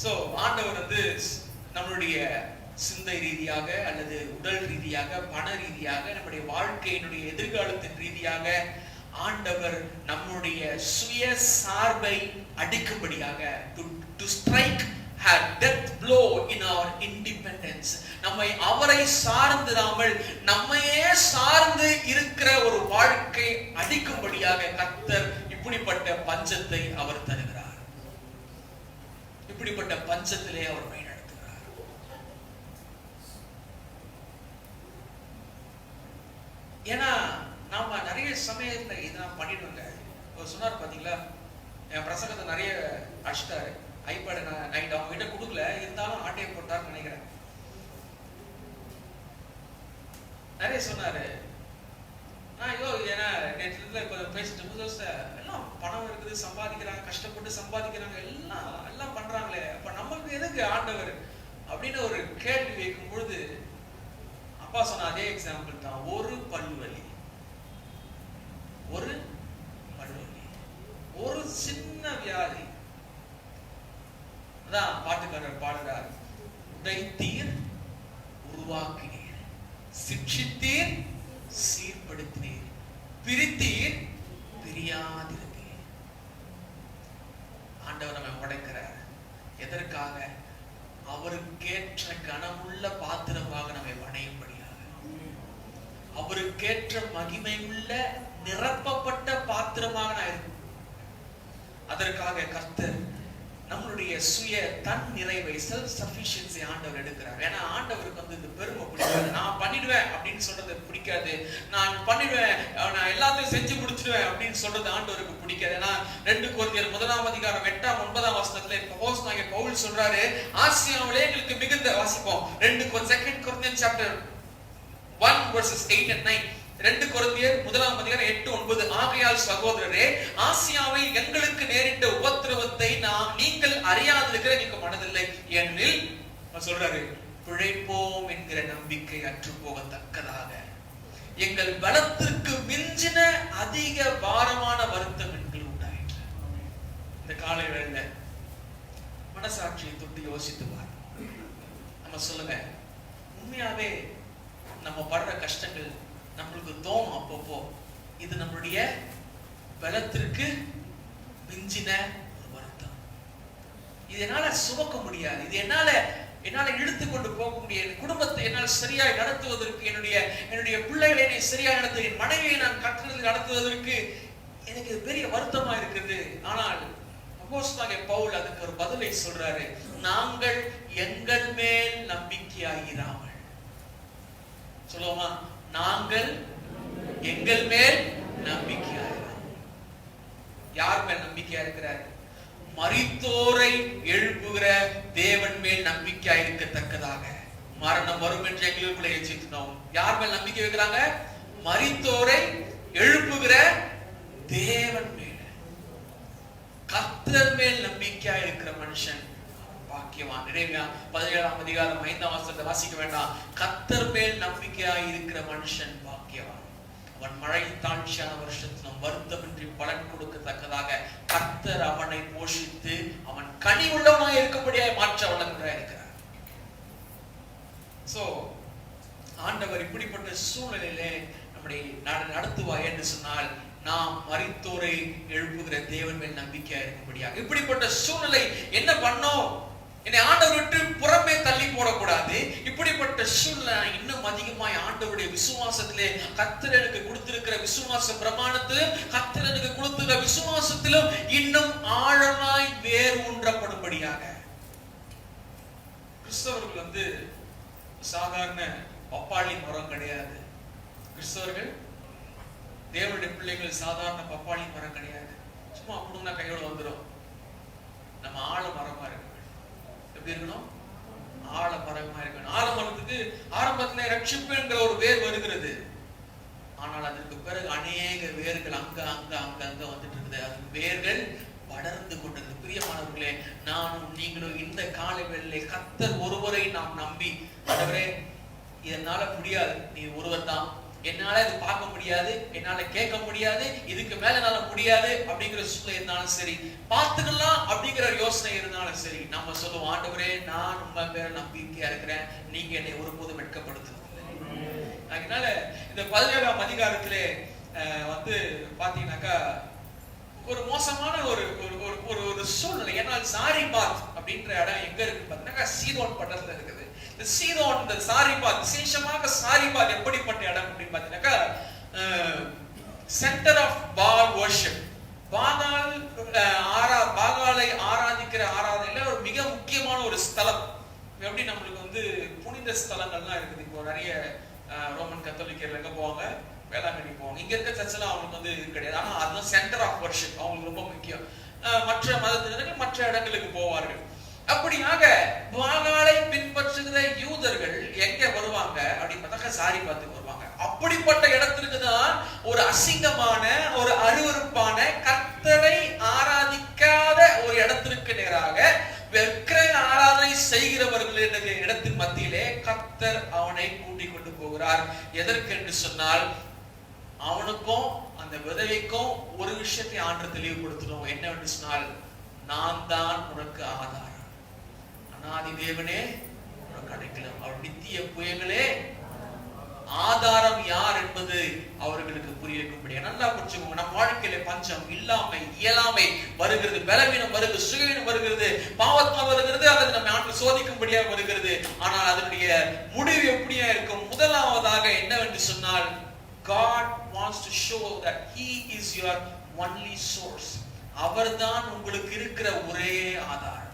சோ ஆண்டவர் நம்மளுடைய சிந்தை ரீதியாக அல்லது உடல் ரீதியாக, பண ரீதியாக, நம்முடைய வாழ்க்கையினுடைய எதிர்காலத்தின் ரீதியாக ஆண்டவர் நம்முடைய சுய சார்பை அடிக்கும்படியாக, to strike a death blow in our independence, நம்மை அவரை சார்ந்திராமல் நம்மையே சார்ந்து இருக்கிற ஒரு வாழ்க்கை அடிக்கும்படியாக கர்த்தர் இப்படிப்பட்ட பஞ்சத்தை அவர் தருகிறார். இப்படிப்பட்ட பஞ்சத்திலே அவர் வழிநடத்துகிறார். ஏன்னா நாம நிறைய சமயத்துல இதை நான் பண்ணிடுவேங்க. சொன்னார் பாத்தீங்களா, என் பிரசங்கத்தை நிறைய அடிச்சிட்டாரு. ஐபேட் நைட் அவங்க கிட்ட கொடுக்கல, இருந்தாலும் ஆட்டையை போட்டாருன்னு நினைக்கிறேன். நிறைய சொன்னாரு. ஐயோ, ஏன்னா நேற்று கொஞ்சம் பேசிட்டு புதுசா எல்லாம் பணம் இருக்குது, சம்பாதிக்கிறாங்க, கஷ்டப்பட்டு சம்பாதிக்கிறாங்க, எல்லாம் பண்றாங்களே, அப்ப நமக்கு எதுக்கு ஆண்டவர் அப்படின்னு ஒரு கேள்வி வைக்கும் பொழுது அப்பா சொன்ன அதே எக்ஸாம்பிள் தான். ஒரு பல்வலி, ஒரு சின்ன வியாதி, அதான் பாட்டுக்காரர் பாடுறார், உடைத்தீர் உருவாக்கினீர், சிக்ஷித்தீர் சீர்படுத்தினீர், பிரித்தீர் பிரியாதிருந்தீர். ஆண்டவர் நம்ம உடைக்கிறார். எதற்காக? அவருக்கேற்ற கனமுள்ள பாத்திரமாக நம்மை வணையும்படியாக, அவருக்கேற்ற மகிமை உள்ள நிரப்பப்பட்ட பாத்திரமாக நான் இருக்கும். அதற்காக கர்த்தர் நம்மளுடைய சுய தன் நிறைவை, செல்ஃப் சஃபிஷியன்சி ஆண்டவர் எடுக்கிறார். ஏன்னா ஆண்டவருக்கு வந்து இந்த பெருமை பிடிக்காது. நான் பண்ணிடுவேன் அப்படின்னு சொல்றது பிடிக்காது. நான் பண்ணிடுவேன், நான் எல்லாத்தையும் செஞ்சு முடிச்சிடுவேன் அப்படின்னு சொல்றது ஆண்டவருக்கு பிடிக்காது. ஏன்னா 2 கொரிந்தியர் 1:8 பவுல் சொல்றாரு, ஆசியாவிலே எங்களுக்கு மிகுந்த, வாசிப்போம் 2 கொரிந்தியர் சாப்டர் 1:8-9. 2 கொரிந்தியர் 1:8-9. ஆகையால் சகோதரரே, ஆசியாவில் எங்களுக்கு நேரிட்ட உபத்திரவத்தை நீங்கள் அறியாதிருக்கிற நீங்க மனதில்லை. ஏனெனில் சொல்றாரு, பிழைப்போம் என்கிற நம்பிக்கை அற்று போகத்தக்கதாக எங்கள் பலத்திற்கு மிஞ்சின அதிக பாரமான வருத்தம் எங்கள் உண்டாயிற்று. இந்த காலை வேளையில மனசாட்சியை தொட்டு யோசித்து பாரு. நம்ம சொல்லுங்க, உண்மையாவே நம்ம படுற கஷ்டங்கள் நம்மளுக்கு தோணும் அப்பப்போ, இது நம்மளுடைய பலத்திற்கு மிஞ்சின வருத்தம், இது என்னால சுமக்க முடியாது, இது என்னால இழுத்து கொண்டு போக முடியாது, குடும்பத்தை என்னால் சரியாய் நடத்துவதற்கு, என்னுடைய பிள்ளைகளை சரியாக நடத்த, என் மனைவியை நான் கற்றுதல் நடத்துவதற்கு எனக்கு பெரிய வருத்தமா இருக்குது. ஆனால் அப்போஸ்தலனாகிய பவுல் அதுக்கு ஒரு பதிலை சொல்றாரு, நாங்கள் எங்கள் மேல் நம்பிக்கையாயிராமல், சொல்லுவோமா, நாங்கள் எங்கள் மேல் நம்பிக்கையாயிராமல். யார் மேல் நம்பிக்கையா இருக்கிறார்? மரித்தோரை எழுப்புகிற தேவன் மேல் நம்பிக்கையா இருக்கத்தக்கதாக. மரணம் வரும் என்று எங்களுக்குள்ள எச்சரித்தோம். யார் மேல் நம்பிக்கை வைக்கிறாங்க? மரித்தோரை எழுப்புகிற தேவன் மேல், கர்த்தர் மேல் நம்பிக்கையா இருக்கிற மனுஷன் பாக்கியவான். 17:5 வாசிக்க வேண்டாம். கர்த்தர் மேல் நம்பிக்கையா இருக்கிற மனுஷன் பாக்கியவான். அவன் மழை தாழ்ச்சியான வருஷத்திலும் வருத்தமின்றி பலன் கொடுக்கத்தக்கதாக கர்த்தர் அவனை போஷித்து அவன் கனி உள்ளவனாய் இருக்கும்படியாய் மாற்ற வல்லவராய் இருக்கிறார். சோ ஆண்டவர் இப்படிப்பட்ட சூழ்நிலையிலே நம்மை நடத்துவாய் என்று சொன்னால், நாம் மரித்தோரை எழுப்புகிற தேவன் மேல் நம்பிக்கையா இருக்கும்படியாக. இப்படிப்பட்ட சூழ்நிலை என்ன பண்ணோம்? என்னை ஆண்டவர் விட்டு புறமே தள்ளி போடக்கூடாது. இப்படிப்பட்ட சூழ்நிலை இன்னும் அதிகமாய் ஆண்டவருடைய விசுவாசத்திலே, கர்த்தர் எனக்கு கொடுத்திருக்கிற விசுவாச பிரமாணத்திலும், கர்த்தர் எனக்கு கொடுத்திருக்கிற விசுவாசத்திலும் இன்னும் ஆழமாய் வேர் ஊன்றப்படும்படியாக. கிறிஸ்தவர்கள் சாதாரண பப்பாளி மரம் கிடையாது. கிறிஸ்தவர்கள், தேவனுடைய பிள்ளைகள் சாதாரண பப்பாளி மரம் கிடையாது. சும்மா அப்படின்னா கையோட வந்துடும். நம்ம ஆழமரமா இருக்கு. எப்படி இருக்கணும்? ஆழமரமா இருக்கணும். ஆழமரத்துக்கு ஆரம்பத்துல ரட்சிப்பு என்கிற ஒரு வேர் வருகிறது. ஆனால் அதற்கு பிறகு அநேக வேர்கள் அங்க வந்துட்டு இருக்குது. அது வேர்கள் படர்ந்து கொண்டது. பிரியமானவர்களே, நானும் நீங்களும் இந்த காலை வேளையிலே கர்த்தர் ஒருவரை நாம் நம்பி, ஆண்டவரே என்னால முடியாது, நீ ஒருவர் தான், என்னால இது பார்க்க முடியாது, என்னால கேட்க முடியாது, இதுக்கு மேல என்னால முடியாது அப்படிங்கிற சூழ்நிலை இருந்தாலும் சரி, பார்த்துக்கலாம் அப்படிங்கிற யோசனை இருந்தாலும் சரி, நம்ம சொல்லுவோம், ஆண்டவரே நான் உங்க மேல நம்பிக்கையா இருக்கிறேன், நீங்க என்னை ஒருபோதும் வெட்கப்படுத்துவதில்லை. அதனால இந்த 17ஆம் அதிகாரத்திலே பாத்தீங்கன்னாக்கா ஒரு மோசமான ஒரு சூழ்நிலை. ஏன்னா சாரிபாத் அப்படின்ற இடம் எங்க இருக்கு பாத்தீங்கன்னா சீதோன் பட்டணத்துல இருக்குது. இந்த சீதோன், இந்த சாரிபாத், விசேஷமாக சாரிபாத் எப்படிப்பட்ட இடம் அப்படின்னு பாத்தீங்கன்னாக்கா சென்டர் ஆஃப் பால் வர்ஷிப். பாகாலை ஆராதிக்கிற ஆராதனையில ஒரு மிக முக்கியமான ஒரு ஸ்தலம். எப்படி நம்மளுக்கு புனித ஸ்தலங்கள்லாம் இருக்குது. இப்போ நிறைய ரோமன் கத்தோலிக்கர்கள் எங்க போவாங்க? வேளாங்கண்ணி போவாங்க. இங்க இருக்க சர்ச்செல்லாம் அவங்களுக்கு வந்து இது கிடையாது. ஆனா அதுதான் சென்டர் ஆஃப் வர்ஷிப், அவங்களுக்கு ரொம்ப முக்கியம். மற்ற மதத்தினர்கள் மற்ற இடங்களுக்கு போவார்கள். அப்படியாக பாகாலை பின்பற்றுகிற யூதர்கள் எங்க வருவாங்க அப்படின்னு பார்த்தா சாரி பார்த்து வருவாங்க. அப்படிப்பட்ட இடத்திற்கு தான் ஒரு அசிங்கமான, ஒரு அருவருப்பான, கர்த்தரை ஆராதிக்காத ஒரு இடத்திற்கு நேராக விக்கிரக ஆராதனை செய்கிறவர்கள் இடத்தின் மத்தியிலே கர்த்தர் அவனை கூட்டிக் கொண்டு போகிறார். எதற்கு என்று சொன்னால், அவனுக்கும் அந்த விதவைக்கும் ஒரு விஷயத்தை ஆண்டு தெளிவுபடுத்தணும். என்னவென்று சொன்னால், நான் தான் உனக்கு ஆதாரம், அநாதி தேவனே உனக்கு அடைக்கலம், அவர் நித்திய புயங்களே ஆதாரம் யார் என்பது அவர்களுக்கு புரியும்படியா நல்லா புரிஞ்சுக்கோங்க. நம் வாழ்க்கையில பஞ்சம், இல்லாமை, இயலாமை வருகிறது, பலவீனம் வருகிறது, சுகவீனம் வருகிறது, பாவத்மா வருகிறது, அல்லது நம்ம ஆண்டு சோதிக்கும்படியா வருகிறது. ஆனால் அதனுடைய முடிவு எப்படியா இருக்கும்? முதலாவதாக என்னவென்று சொன்னால், God wants to show that He is your only source. அவர்தான் உங்களுக்கு இருக்கிற ஒரே ஆதாரம்.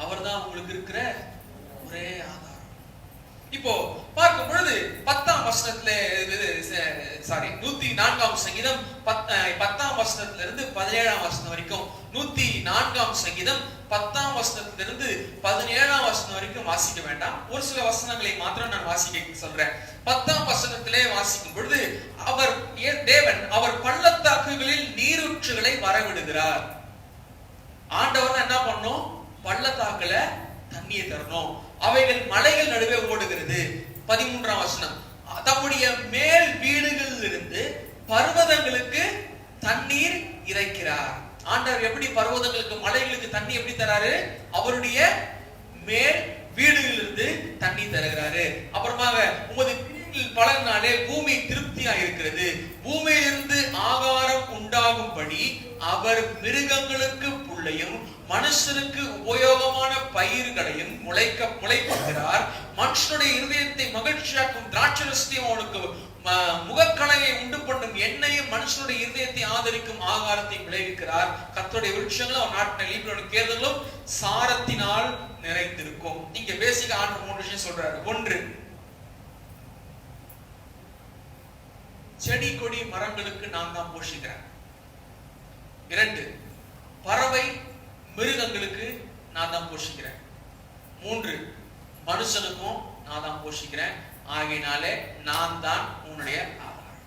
அவர்தான் உங்களுக்கு இருக்கிற ஒரே ஆதாரம். இப்போ பார்க்கும் பொழுது 10ஆம் வசனத்துல 104ஆம் சங்கீதம் 10ஆம் வசனத்துல இருந்து 17ஆம் வசனம் வரைக்கும், 104ஆம் சங்கீதம் 10ஆம் வசனத்துல இருந்து 17ஆம் வசனம் வரைக்கும் வாசிக்க வேண்டாம். ஒரு சில வசனங்களை மாத்திரம் நான் வாசிக்க சொல்றேன். 10ஆம் வசனத்திலே வாசிக்கும் பொழுது, தேவன் அவர் பள்ளத்தாக்குகளில் நீரூற்றுகளை வரவிடுகிறார். ஆண்டவர் என்ன பண்ணும்? பள்ளத்தாக்குல தண்ணியை தரணும். அவைகள் மலைகள் நடுவே ஓடுகிறது. 13ஆம் வசனம், தம்முடைய மேல் வீடுகளில் இருந்து பர்வதங்களுக்கு தண்ணீர் இறைக்கிறார். ஆண்டவர் எப்படி பர்வதங்களுக்கு, மலைகளுக்கு தண்ணி எப்படி தராரு? அவருடைய மேல் வீடுகளிலிருந்து தண்ணி தருகிறாரு. அப்புறமாக, உமது பலனாலே பூமி திருப்தியா இருக்கிறது, பூமியிலிருந்து ஆகாரம் உண்டாகும்படி அவர் மிருகங்களுக்கு புல்லையும் மனுஷனுக்கு உபயோகமான பயிர்களையும் முளைக்கிறார். மனுஷனுடைய இருதயத்தை மகிழ்ச்சியாக்கும் திராட்சரசத்தையும் அவனுக்கு முகக்கலையை உண்டு பண்ணும் எண்ணெயும் மனுஷனுடைய இருதயத்தை ஆதரிக்கும் ஆகாரத்தை விளைவிக்கிறார். கர்த்தருடைய விருட்சங்களும் அவன் நாட்டின லீபனோன் கேதுகளும் சாரத்தினால் நிறைந்திருக்கும். இங்க பேசிக்க ஆண்டு 3 விஷயம் சொல்றாரு. 1, செடி கொடி மரங்களுக்கு நான் தான் போஷிக்கிறேன். 2, பறவை மிருகங்களுக்கு நான் தான் போஷிக்கிறேன். 3, மனுஷனுக்கும் நான் தான் போஷிக்கிறேன். ஆகையினாலே நான் தான் உன்னுடைய ஆதாரம்.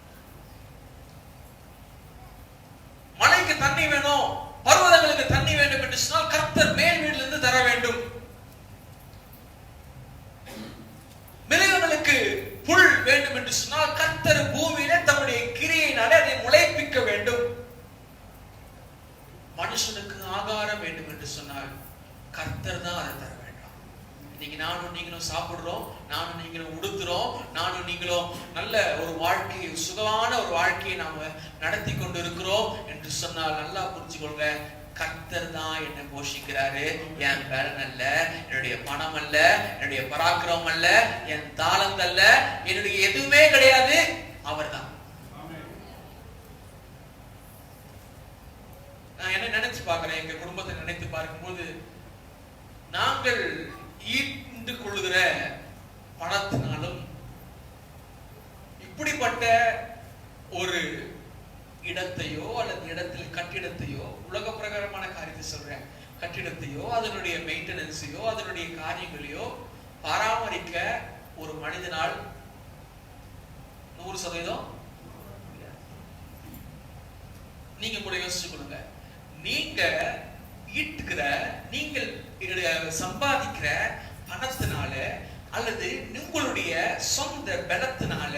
மலைக்கு தண்ணி வேணும், பர்வதங்களுக்கு தண்ணி வேண்டும் என்று சொன்னால் கர்த்தர் மேல் வீட்டிலிருந்து தர வேண்டும். மிருகங்களுக்கு புல் வேண்டும் என்று சொன்னால் கர்த்தர் பூமியிலே தம்முடைய கிரியையினாலே அதை முளைப்பிக்க வேண்டும். மனுஷனுக்கு ஆகாரம் வேண்டும் என்று சொன்னால் கர்த்தர் தான் அதை தர வேண்டும். இன்னைக்கு நானும் நீங்களும் சாப்பிடுறோம், நானும் நீங்களும் உடுத்துறோம், நானும் நீங்களும் நல்ல ஒரு வாழ்க்கையை, சுகமான ஒரு வாழ்க்கையை நாம நடத்தி கொண்டு இருக்கிறோம் என்று சொன்னால் நல்லா புரிஞ்சுக்கொள்ங்க, கர்த்தர் தான் என்னை போஷிக்கிறாரு. என் பலன் அல்ல, என்னுடைய பணம் அல்ல, என்னுடைய பராக்கிரமம் அல்ல, என் தாளந்து அல்ல, என்னுடைய எதுவுமே கிடையாது, அவர் தான். நான் என்ன நினைச்சு பார்க்கிறேன், எங்க குடும்பத்தை நினைத்து பார்க்கும்போது, நாங்கள் ஈண்டு கொள்ளுகிற பணத்தினாலும் இப்படிப்பட்ட ஒரு இடத்தையோ அல்லது இடத்தில் கட்டிடத்தையோ, உலக பிரகாரமான காரியத்தை சொல்றேன், கட்டிடத்தையோ அதனுடைய மெயின்டெனன்ஸையோ அதனுடைய காரியங்களையோ பராமரிக்க ஒரு மனிதனால் 100% நீங்க கூட யோசிச்சு கொடுங்க. நீங்க ஈட்டுக்கிற, நீங்கள் சம்பாதிக்கிற பணத்தினால அல்லது உங்களுடைய சொந்த பலத்தினால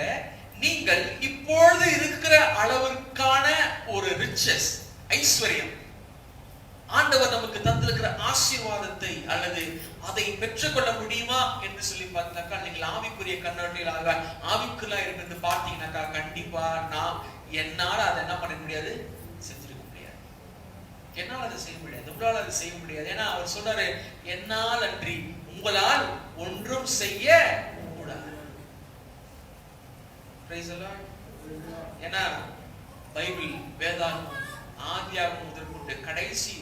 நீங்கள் இப்பொழுது இருக்கிற அளவிற்கான ஒரு ரிச்சஸ், ஐஸ்வர்யம், ஆண்டவர் நமக்கு தந்திருக்கிற ஆசீர்வாதத்தை அல்லது அதை பெற்றுக்கொள்ள முடியுமா என்று சொல்லி பார்த்தாக்கா, நீங்கள் ஆவிக்குரிய கண்ணாடிகளாக ஆவிக்குள்ளா இருந்து பார்த்தீங்கன்னாக்கா, கண்டிப்பா என்னால அதை என்ன பண்ண முடியாது, செஞ்சிருக்க முடியாது. என்னால் அதை செய்ய முடியாது, உங்களால் அதை செய்ய முடியாது. ஏன்னா அவர் சொல்றாரு, என்னால் அன்றி உங்களால் ஒன்றும் செய்ய கூடாது. ஏன்னா பைபிள், வேதாகமம், ஆதியாகமம் முதற்கொண்டு கடைசி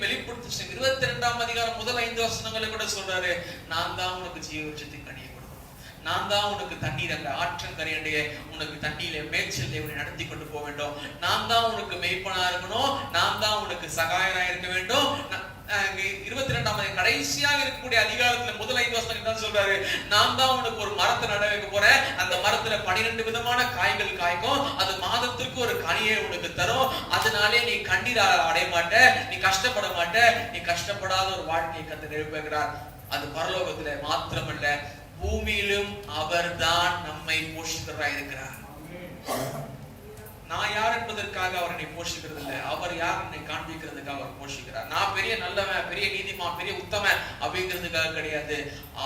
வெளிப்படுத்தும் 22ஆம் அதிகாரம் முதல் 5 வசனங்களை கூட சொல்றாரு, நான் தான் உனக்கு ஜீவ விருட்சத்தின் கனியை கொடுக்கணும், நான் தான் உனக்கு தண்ணீர் அந்த ஆற்றங்கரையுடைய உனக்கு தண்ணீரை மேய்ச்சல் உன்னை நடத்தி கொண்டு போக வேண்டும். நான் தான் உனக்கு மேய்ப்பனா இருக்கணும். நான் தான் உனக்கு சகாயனா இருக்க வேண்டும். 22ஆம் கடைசியாக இருக்கக்கூடிய அதிகாரத்துல முதல் 5 வசனம் தான் சொல்றாரு, நான் தான் உனக்கு ஒரு மரத்தை நட வைக்க போறேன். அந்த மரத்துல 12 விதமான காய்கள் காய்க்கும். அது மாதத்திற்கு ஒரு கனியை உனக்கு தரும். அதனாலே நீ கண்ணீர் அடைய மாட்ட, நீ கஷ்டப்பட மாட்ட. நீ கஷ்டப்படாத ஒரு வாழ்க்கையை கர்த்தர் எழுப்புகிறார். அது பரலோகத்துல மாத்திரமல்ல, பூமியிலும் அவர்தான் நம்மை போஷிக்கிறவராய் இருக்கிறார். நான் யார் என்பதற்காக அவர் என்னை போஷிக்கிறது இல்லை. அவர் யார் என்னை காண்பிக்கிறதுக்காக அவர் போஷிக்கிறார். நான் பெரிய நல்லவன், பெரிய நீதிமான், பெரிய உத்தமன் அப்படிங்கிறதுக்காக கிடையாது.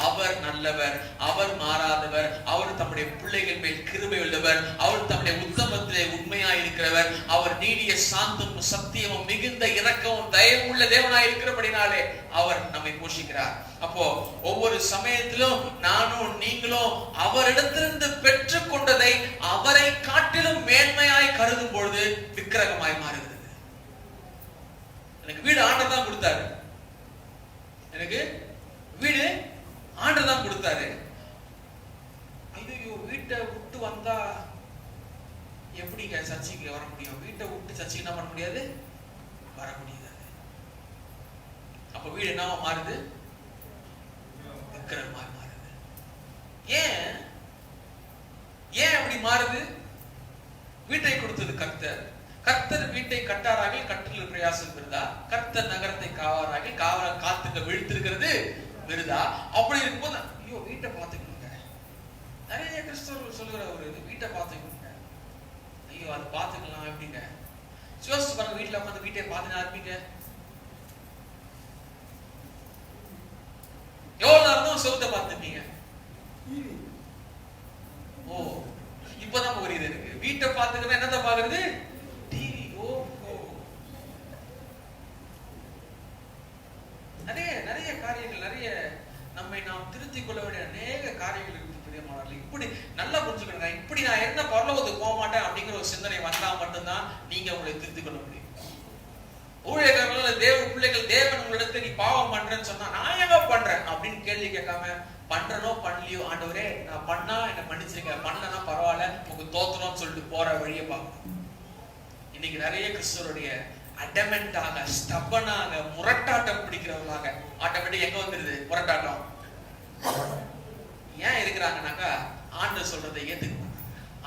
அவர் நல்லவர், அவர் மாறாதவர், அவர் தம்முடைய பிள்ளைகள் மேல் கிருபை உள்ளவர், அவர் தம்முடைய உத்தமத்திலே உண்மையாய் இருக்கிறவர், அவர் நீடிய சாந்தமும் சத்தியமும் மிகுந்த இரக்கமும் தயவுள்ள தேவனாய் இருக்கிறபடினாலே அவர் நம்மை போஷிக்கிறார். அப்போ ஒவ்வொரு சமயத்திலும் நானும் நீங்களும் அவரிடத்திலிருந்து பெற்றுக் கொண்டதை அவரை காட்டிலும் மேன்மையாய் கருதும் பொழுது விக்கிரகமாய் மாறுகிறது. எனக்கு வீடு ஆண்டவர் தான் கொடுத்தாரு, எனக்கு வீடு ஆண்டவர் தான் கொடுத்தாரு. ஐயோ, வீட்டை விட்டு வந்தா எப்படிங்க சர்ச்சைக்கு வர முடியும்? வீட்டை விட்டு சர்ச்சைக்கு என்ன பண்ண முடியாது, வர முடியாது. அப்ப வீடு என்னவா மாறுது, விக்கிரகமாய் மாறுது. ஏன் அப்படி மாறுது? வீட்டை கொடுத்தது கர்த்தர். கர்த்தர் வீட்டை கட்டாராக கட்டில் பிரயாசம் விருதா, கர்த்தர் நகரத்தை காவாராக காத்துக்க விழுத்திருக்கிறது விருதா. அப்படி இருக்கும்போது ஐயோ வீட்டை பார்த்துக்கணுங்க. நிறைய கிறிஸ்தவர்கள் சொல்லுகிற ஒரு வீட்டை பார்த்துக்கணுங்க. ஐயோ அது பார்த்துக்கலாம் எப்படிங்க? யோசிச்சு பாருங்க, வீட்டுல உட்காந்து வீட்டை பார்த்துனா இருப்பீங்க. எவ்வளவு நேரம் செவத்தை பார்த்துப்பீங்க? ஓ, இப்பதான் புரியுது எனக்கு. வீட்டை பார்த்துக்கணும், என்னத்தை பாக்குறது? டிவி. நிறைய காரியங்கள், நிறைய நம்மை நாம் திருத்திக் கொள்ள வேண்டிய அநேக காரியங்கள் இருக்கு பிரியமானவர்களே. இப்படி நல்லா புரிஞ்சுக்கணுங்க. இப்படி நான் என்ன பரலோகத்துக்கு போக மாட்டேன் அப்படிங்கிற ஒரு சிந்தனை வந்தா மட்டும்தான் நீங்க உங்களை திருத்திக் கொள்ள முடியும். ஊழியர்கள், தேவ பிள்ளைகள், தேவன் உங்களிடத்துல நீ பாவம் பண்றேன்னு சொன்னா நான் எங்க பண்றேன் அப்படின்னு கேள்வி கேட்காம, பண்றனோ பண்ணலையோ ஆண்டவரே நான் பண்ணா என்ன மன்னிச்சிருக்க, பண்ணலன்னா பரவாயில்ல உங்களுக்கு தோத்துறோம்னு சொல்லிட்டு போற வழியை பார்க்கணும். இன்னைக்கு நிறைய கிறிஸ்தவருடைய அடமெண்டாக, ஸ்டப்பனாக, முரட்டாட்டம் பிடிக்கிறவங்களாக ஆட்டோமேட்டிக் எங்க வந்துருது முரட்டாட்டம். ஏன் இருக்கிறாங்கன்னாக்கா ஆண்டவர் சொல்றதை ஏத்துக்க,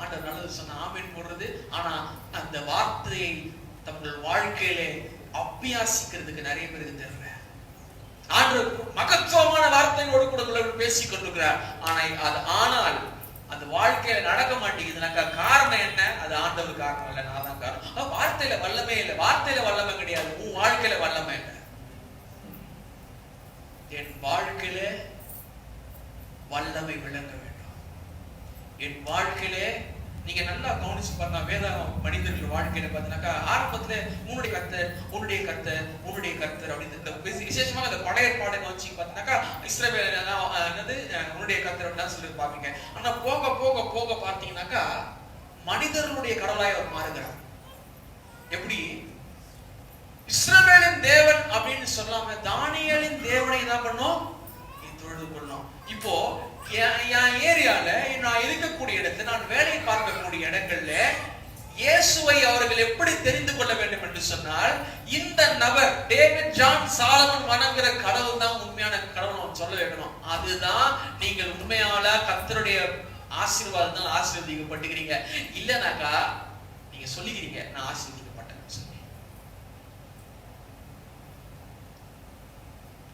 ஆண்டவர் நல்லது சொன்ன ஆமீன் போடுறது, ஆனா அந்த வார்த்தையை தங்கள் வாழ்க்கையிலே அபியாசிக்கிறதுக்கு நிறைய பேருக்கு தெரியல. ஆண்டவர் மகத்துவமான வார்த்தையோடு கூட பேசிக் கொண்டிருக்கிறார். ஆனால் அந்த வாழ்க்கையில நடக்க மாட்டேங்குதுனாக்கா காரணம் என்ன? அது ஆண்டவர் காரணம் இல்ல, நான் தான் காரணம். வார்த்தையில வல்லமே இல்லை. வார்த்தையில வல்லமை கிடையாது, உன் வாழ்க்கையில வல்லமை இல்லை. என் வாழ்க்கையில வல்லமை விளங்க வேண்டும். என் வாழ்க்கையிலே நீங்க நல்லா கவனிச்சு பாருங்க. வேதாகம் மனிதர்கள் வாழ்க்கையில பார்த்தீங்கன்னாக்கா ஆரம்பத்துல உன்னுடைய கர்த்தர், உன்னுடைய கர்த்தர், உன்னுடைய கர்த்தர் அப்படின்னு விசேஷமாக இந்த பழைய பாடை வச்சு பார்த்தீங்கன்னாக்கா இஸ்ரவேல் உன்னுடைய கர்த்தர் அப்படின்னு சொல்லி பாப்பீங்க. ஆனா போக போக போக பார்த்தீங்கன்னாக்கா மனிதர்களுடைய கடவுளாய் அவர் மாறுகிறார். எப்படி? இஸ்ரவேலின் தேவன் அப்படின்னு சொல்லாம தானியேலின் தேவனை என்ன பண்ணோம், தொழுது கொள்ளணும். இப்போ என் ஏரியால நான் இருக்கக்கூடிய இடத்துல, நான் வேலை பார்க்கக்கூடிய இடங்கள்ல இயேசுவை அவர்கள் எப்படி தெரிந்து கொள்ள வேண்டும் என்று சொன்னால், இந்த நபர் டேவிட், ஜான், சாலமன் வணங்குற கடவுள் தான் உண்மையான கடவுள் சொல்ல வேண்டும். அதுதான் நீங்கள் உண்மையால கர்த்தருடைய ஆசீர்வாதம் ஆசீர்வதிக்கப்பட்டுக்கிறீங்க. இல்லனாக்கா நீங்க சொல்லிக்கிறீங்க நான் ஆசீர்வதிக்கப்பட்டேன்னு சொல்லி.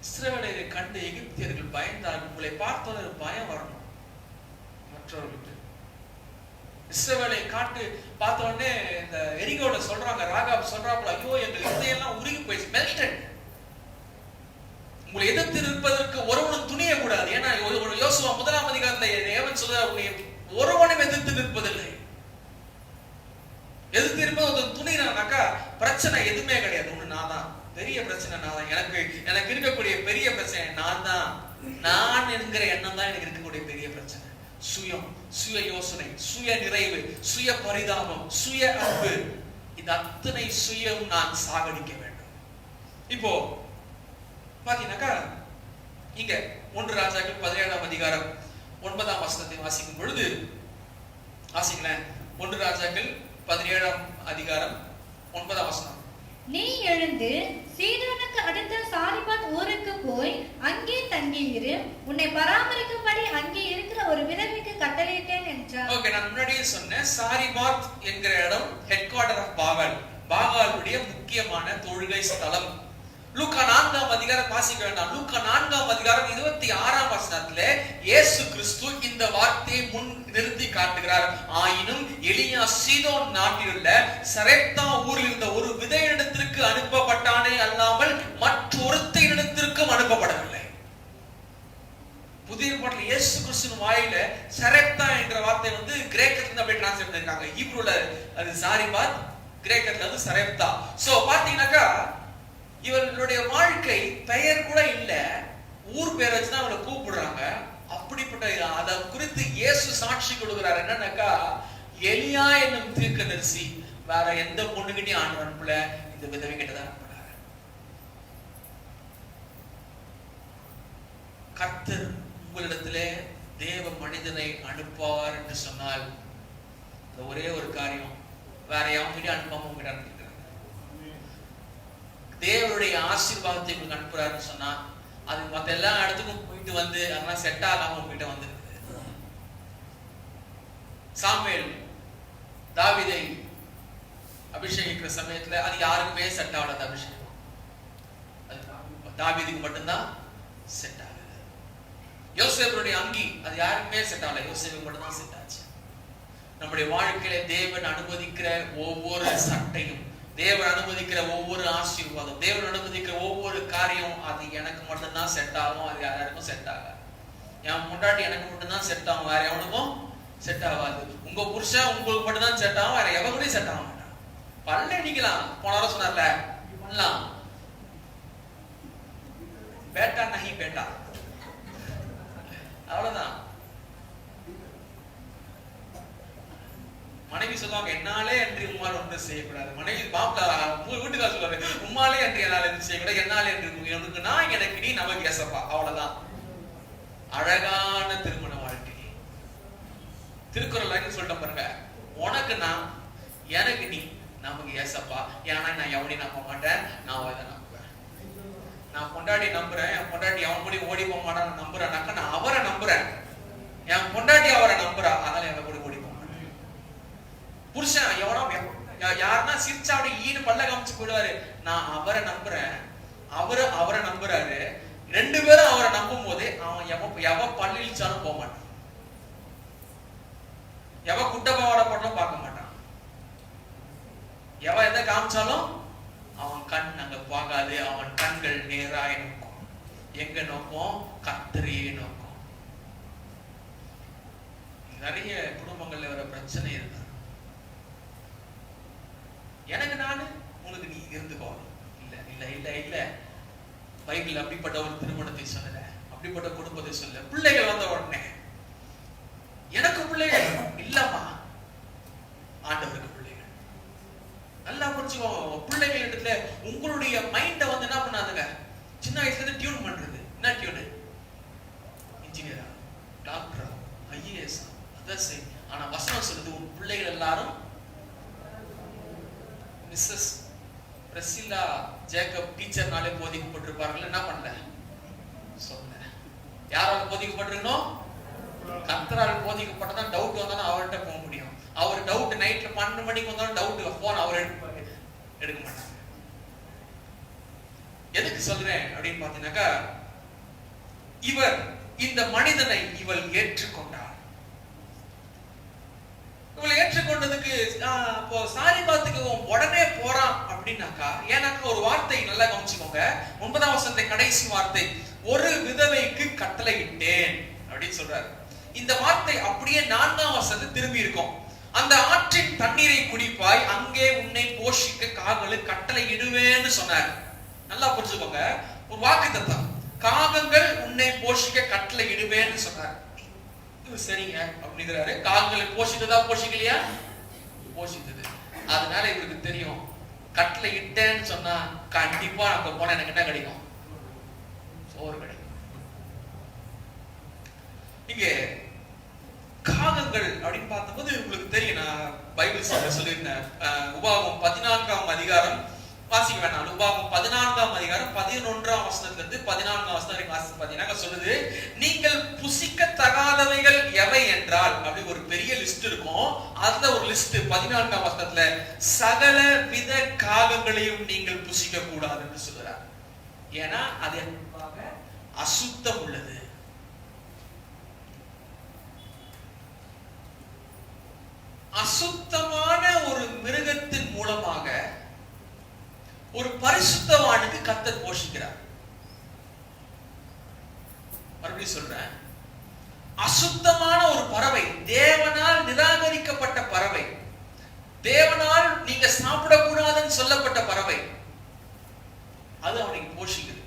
இஸ்ரவேலை கண்டு எகிப்தியர்கள் பயந்தார்கள். உங்களை பார்த்தோன்னு பயம் வரணும் மற்றவர்களுக்கு. இஸ்ரவேலை காட்டு பார்த்த உடனே இந்த எரிகோட சொல்றாங்க, ராகாப் சொல்றாப்புல, ஐயோ எங்கள் இதயெல்லாம் உருகி போயிடுச்சு, மெல்டட். உங்களை எதிர்த்து நிற்பதற்கு ஒருவனும் துணிய கூடாது. ஏன்னா யோசுவா 1ஆம் அதிகாரத்துல தேவன் சொல்ற ஒருவனும் எதிர்த்து நிற்பதில்லை. எதிர்த்து இருப்பது துணினாக்கா பிரச்சனை எதுவுமே கிடையாது. ஒண்ணு நான் தான் பெரிய பிரச்சனை, நான் தான் எனக்கு இருக்கக்கூடிய பெரிய பிரச்சனை நான் தான். நான் என்கிற எண்ணம் தான் எனக்கு இருக்கக்கூடிய பெரிய பிரச்சனை. சுயம், சுய யோசனை, சுய நிறைவு, சுய பரிதாபம், சுய அன்பு, இந்த அத்தனை சுயம் நான் சாகடிக்க வேண்டும். இப்போ பாத்தீங்கன்னாக்கா இங்க 1 ராஜாக்கள் 17ஆம் அதிகாரம் 9 9ஆம் வசனத்தை வாசிக்கும் பொழுது வாசிங்களேன். 1 ராஜாக்கள் 17ஆம் அதிகாரம் 9ஆம் வசனம். நீ எழுந்து சீதோனுக்கு அடுத்த சாரிபாத் ஊருக்கு போய் அங்கே தங்கியிரு, உன்னை பராமரிக்கும்படி அங்கே இருக்கிற ஒரு விதவைக்கு கட்டளையிட்டேன் என்றார். ஓகே, நான் முன்னாடியே சொன்னேன், சாரிபாத் என்கிற இடம் ஹெட் குவார்ட்டர் ஆஃப் பாகால், பாகாலுடைய முக்கியமான தொழுகை ஸ்தலம். லூக்கா 4ஆம் அதிகாரம் வாசிக்க வேண்டாம். லூக்கா 4ஆம் அதிகாரம் 26ஆம் வசனத்திலே இயேசு கிறிஸ்து இந்த வார்த்தையை முன் நிறுத்தி காட்டுகிறார். ஆயினும் எலியா சீதோன் நாட்டிலுள்ள சரெப்தா ஊரில் இருந்த ஒரு விதையிடத்திற்கு அனுப்பப்பட்டானே அல்லாமல் மற்றொருத்தரிடத்திற்கும் அனுப்பப்படவில்லை. புதிய ஏற்பாட்டில் இயேசு கிறிஸ்துவின் வாயில சரெப்தா என்ற வார்த்தை கிரேக்கத்துல அப்படியே டிரான்ஸ்லேட் பண்ணிருக்காங்க. ஹீப்ரூல அது சாரிபாத், கிரேக்கத்துல அது சரெப்தா. சோ பாத்தீங்கன்னாக்கா இவர்களுடைய வாழ்க்கை பெயர் கூட இல்ல, ஊர் பேர் வச்சுதான் அவங்களை கூப்பிடுறாங்க. அப்படிப்பட்ட அதை குறித்து இயேசு சாட்சி கொடுக்கிறார். என்னன்னாக்கா, எலியா என்னும் தீர்க்கதரிசி வேற எந்த பொண்ணுகிட்டையும் ஆண்டவர் அனுப்பல, இந்த விதவை கிட்டதான் அனுப்புறாரு. கர்த்தர் உங்களிடத்திலே தேவ மனிதனை அனுப்பார் என்று சொன்னால் ஒரே ஒரு காரியம், வேற யாவங்கிட்ட அனுப்பாம உங்ககிட்ட அனுப்பிக்கிறார். தேவனுடைய ஆசீர்வாதத்தை உங்களுக்கு அனுப்புறாருன்னு சொன்னா அது மத்த எல்லா இடத்துக்கும் போயிட்டு அதெல்லாம் செட் ஆகாம உங்ககிட்ட வந்துருக்கு. சாமுவேல் தாவீதை அபிஷேகிக்கிற சமயத்துல அது யாருக்குமே செட் ஆகல. அபிஷேகம் தாவீதுக்கு மட்டும்தான் செட் ஆகுது. யோசேப்புடைய அங்கி அது யாருக்குமே செட் ஆகல, யோசேப்புக்கு மட்டும்தான் செட் ஆச்சு. நம்முடைய வாழ்க்கையில தேவன் அனுமதிக்கிற ஒவ்வொரு சட்டையும், தேவன் அனுமதிக்கிற ஒவ்வொரு ஆசீர்வாதம், தேவன் அனுமதிக்கிற ஒவ்வொரு காரியம் அது எனக்கு மட்டும்தான் செட் ஆகும், அது யாருக்கும் செட் ஆகாது. என் முன்னாடி எனக்கு மட்டும்தான் செட் ஆகும், வேற எவனுக்கும் செட் ஆகாது. உங்க புருஷன் உங்களுக்கு மட்டும்தான் செட் ஆகும், வேற எவனுக்கும் செட் ஆக மாட்டான். பல்ல அடிக்கலாம், போன வாரம் சொன்னார்ல, பண்ணலாம். பேட்டா நஹி பேட்டா, அவ்வளவுதான். மனைவி சொல்லுவாங்க, என்னாலே அன்றி உம்மால் ஒன்று செய்யக்கூடாது. மனைவி வீட்டுக்கார சொல்லுவாரு, உம்மாலே அன்றி என்னால ஒன்று செய்யக்கூடாது, என்னாலே அன்றி உனக்கு நான், எனக்கு நீ, நமக்கு ஏசப்பா, அவ்வளவுதான். அழகான திருமண வாழ்க்கை. திருக்குறள் சொல்லிட்ட பாருங்க, உனக்கு நான், எனக்கு நீ, நமக்கு ஏசப்பா. ஏன்னா நான் எவனையும் நம்ப மாட்டேன், நான் அவனை நம்புவேன். நான் பொண்டாட்டி நம்புறேன், என் பொண்டாட்டி அவன் கூட ஓடி போக மாட்டான் நம்புறேன்னாக்கா நான் அவரை நம்புறேன். என் பொண்டாட்டி அவரை நம்புறா, அதனால என் கூட ஓடி போக மாட்டேன். புருஷன் எவனோ யாருன்னா சிரிச்சா அப்படி ஈடு பல்ல காமிச்சு போயிடுவாரு. நான் அவரை நம்புறேன், அவரை நம்புறாரு. ரெண்டு பேரும் அவரை நம்பும் போதே அவன் எவ பல்லிச்சாலும் போக மாட்டான், எவ குட்டப்பாவோட போட்டாலும் பார்க்க மாட்டான், எவ எதை காமிச்சாலும் அவன் கண் அங்க பார்க்காது. அவன் கண்கள் நேராக நோக்கும். எங்க நோக்கம்? கர்த்தரையே நோக்கம். நிறைய குடும்பங்கள்ல வர பிரச்சனை இருக்கு. எனக்கு நானு, உனக்கு நீ இருந்துக்கோ. இல்ல இல்ல இல்ல இல்ல, பைபிள் அப்படிப்பட்ட ஒரு திருமணத்தை சொல்லல, அப்படிப்பட்ட குடும்பத்தை சொல்ல. பிள்ளைகள் வந்த உடனே எனக்கு பிள்ளைகள் இல்லம்மா, ஆண்டவருக்கு பிள்ளைகள். நல்லா புரிஞ்சுக்கோ. பிள்ளைகள் இடத்துல உங்களுடைய மைண்ட என்ன பண்ணாதுங்க, சின்ன வயசுல இருந்து டியூன் பண்றது. என்ன டியூனு? இன்ஜினியரா, டாக்டரா, ஐஏஎஸ், அதான் சரி. ஆனா வசனம் சொல்லுது, உன் பிள்ளைகள் எல்லாரும் மிஸ்ஸஸ் பிரசில்லா ஜேக்கப் டீச்சர்னாலே போதிக்கப்பட்டிருப்பார்கள். என்ன பண்ணல சொல்ல, யாரால போதிக்கப்பட்டிருக்கணும்? கர்த்தரால் போதிக்கப்பட்டதான். டவுட் வந்தாலும் அவர்கிட்ட போக முடியும். அவர் டவுட் நைட்ல 12 மணிக்கு வந்தாலும் டவுட் போன் அவர் எடுக்க மாட்டாங்க. எதுக்கு சொல்றேன் அப்படின்னு பாத்தீங்கன்னாக்கா, இவர் இந்த மனிதனை இவள் ஏற்றுக்கொண்டார். இவளை ஏற்றுக்கொண்டதுக்கு சாரிபாத்துக்கு உடனே போறான் அப்படின்னாக்கா, ஏன்னாக்கா ஒரு வார்த்தை நல்லா கவனிச்சுக்கோங்க. 9ஆம் வசனத்தை கடைசி வார்த்தை, ஒரு விதவைக்கு கட்டளையிட்டேன் அப்படின்னு சொல்றாரு. இந்த வார்த்தை அப்படியே 4ஆம் வசனத்தை திரும்பி இருக்கும். அந்த ஆற்றின் தண்ணீரை குடிப்பாய், அங்கே உன்னை போஷிக்க காகங்களுக்கு கட்டளை இடுவேன்னு சொன்னார். நல்லா புரிஞ்சுக்கோங்க, ஒரு வாக்குத்தத்தம். காகங்கள் உன்னை போஷிக்க கட்டளை இடுவேன்னு சொன்னார். சரிங்க அப்படிங்கிறாரு. காகங்களை போஷித்ததா போஷிக்கலையா? போஷித்தது. அதனால இவருக்கு தெரியும், கட்டளை இட்டேன்னு சொன்னா கண்டிப்பா அங்க போனா எனக்கு என்ன கிடைக்கும்? சோறு கிடைக்கும். இங்க பைபிள் சொல்லியிருந்தேன். உபாகமம் 14ஆம் அதிகாரம் வாசிக்க வேணாம். உபாகமம் 14ஆம் அதிகாரம் 11ஆம் வசனத்திலிருந்து 14ஆம் வசனம் வரைக்கும் வாசித்து பார்த்தீங்கன்னா சொல்லுது, நீங்கள் புசிக்க தகாதவைகள் எவை என்றால், அப்படி ஒரு பெரிய லிஸ்ட் இருக்கும். அதுல ஒரு லிஸ்ட் 14ஆம் வசனத்துல சகல வித காகங்களையும் நீங்கள் புசிக்க கூடாது என்று சொல்றார். ஏன்னா அது அசுத்தம் உள்ளது. அசுத்தமான ஒரு மிருகத்தின் மூலமாக ஒரு பரிசுத்தவானுக்கு கர்த்தர் போஷிக்கிறார். மறுபடியும் சொல்றேன், அசுத்தமான ஒரு பறவை, தேவனால் நிராகரிக்கப்பட்ட பறவை, தேவனால் நீங்க சாப்பிடக்கூடாதுன்னு சொல்லப்பட்ட பறவை, அது அவனுக்கு போஷிக்குது.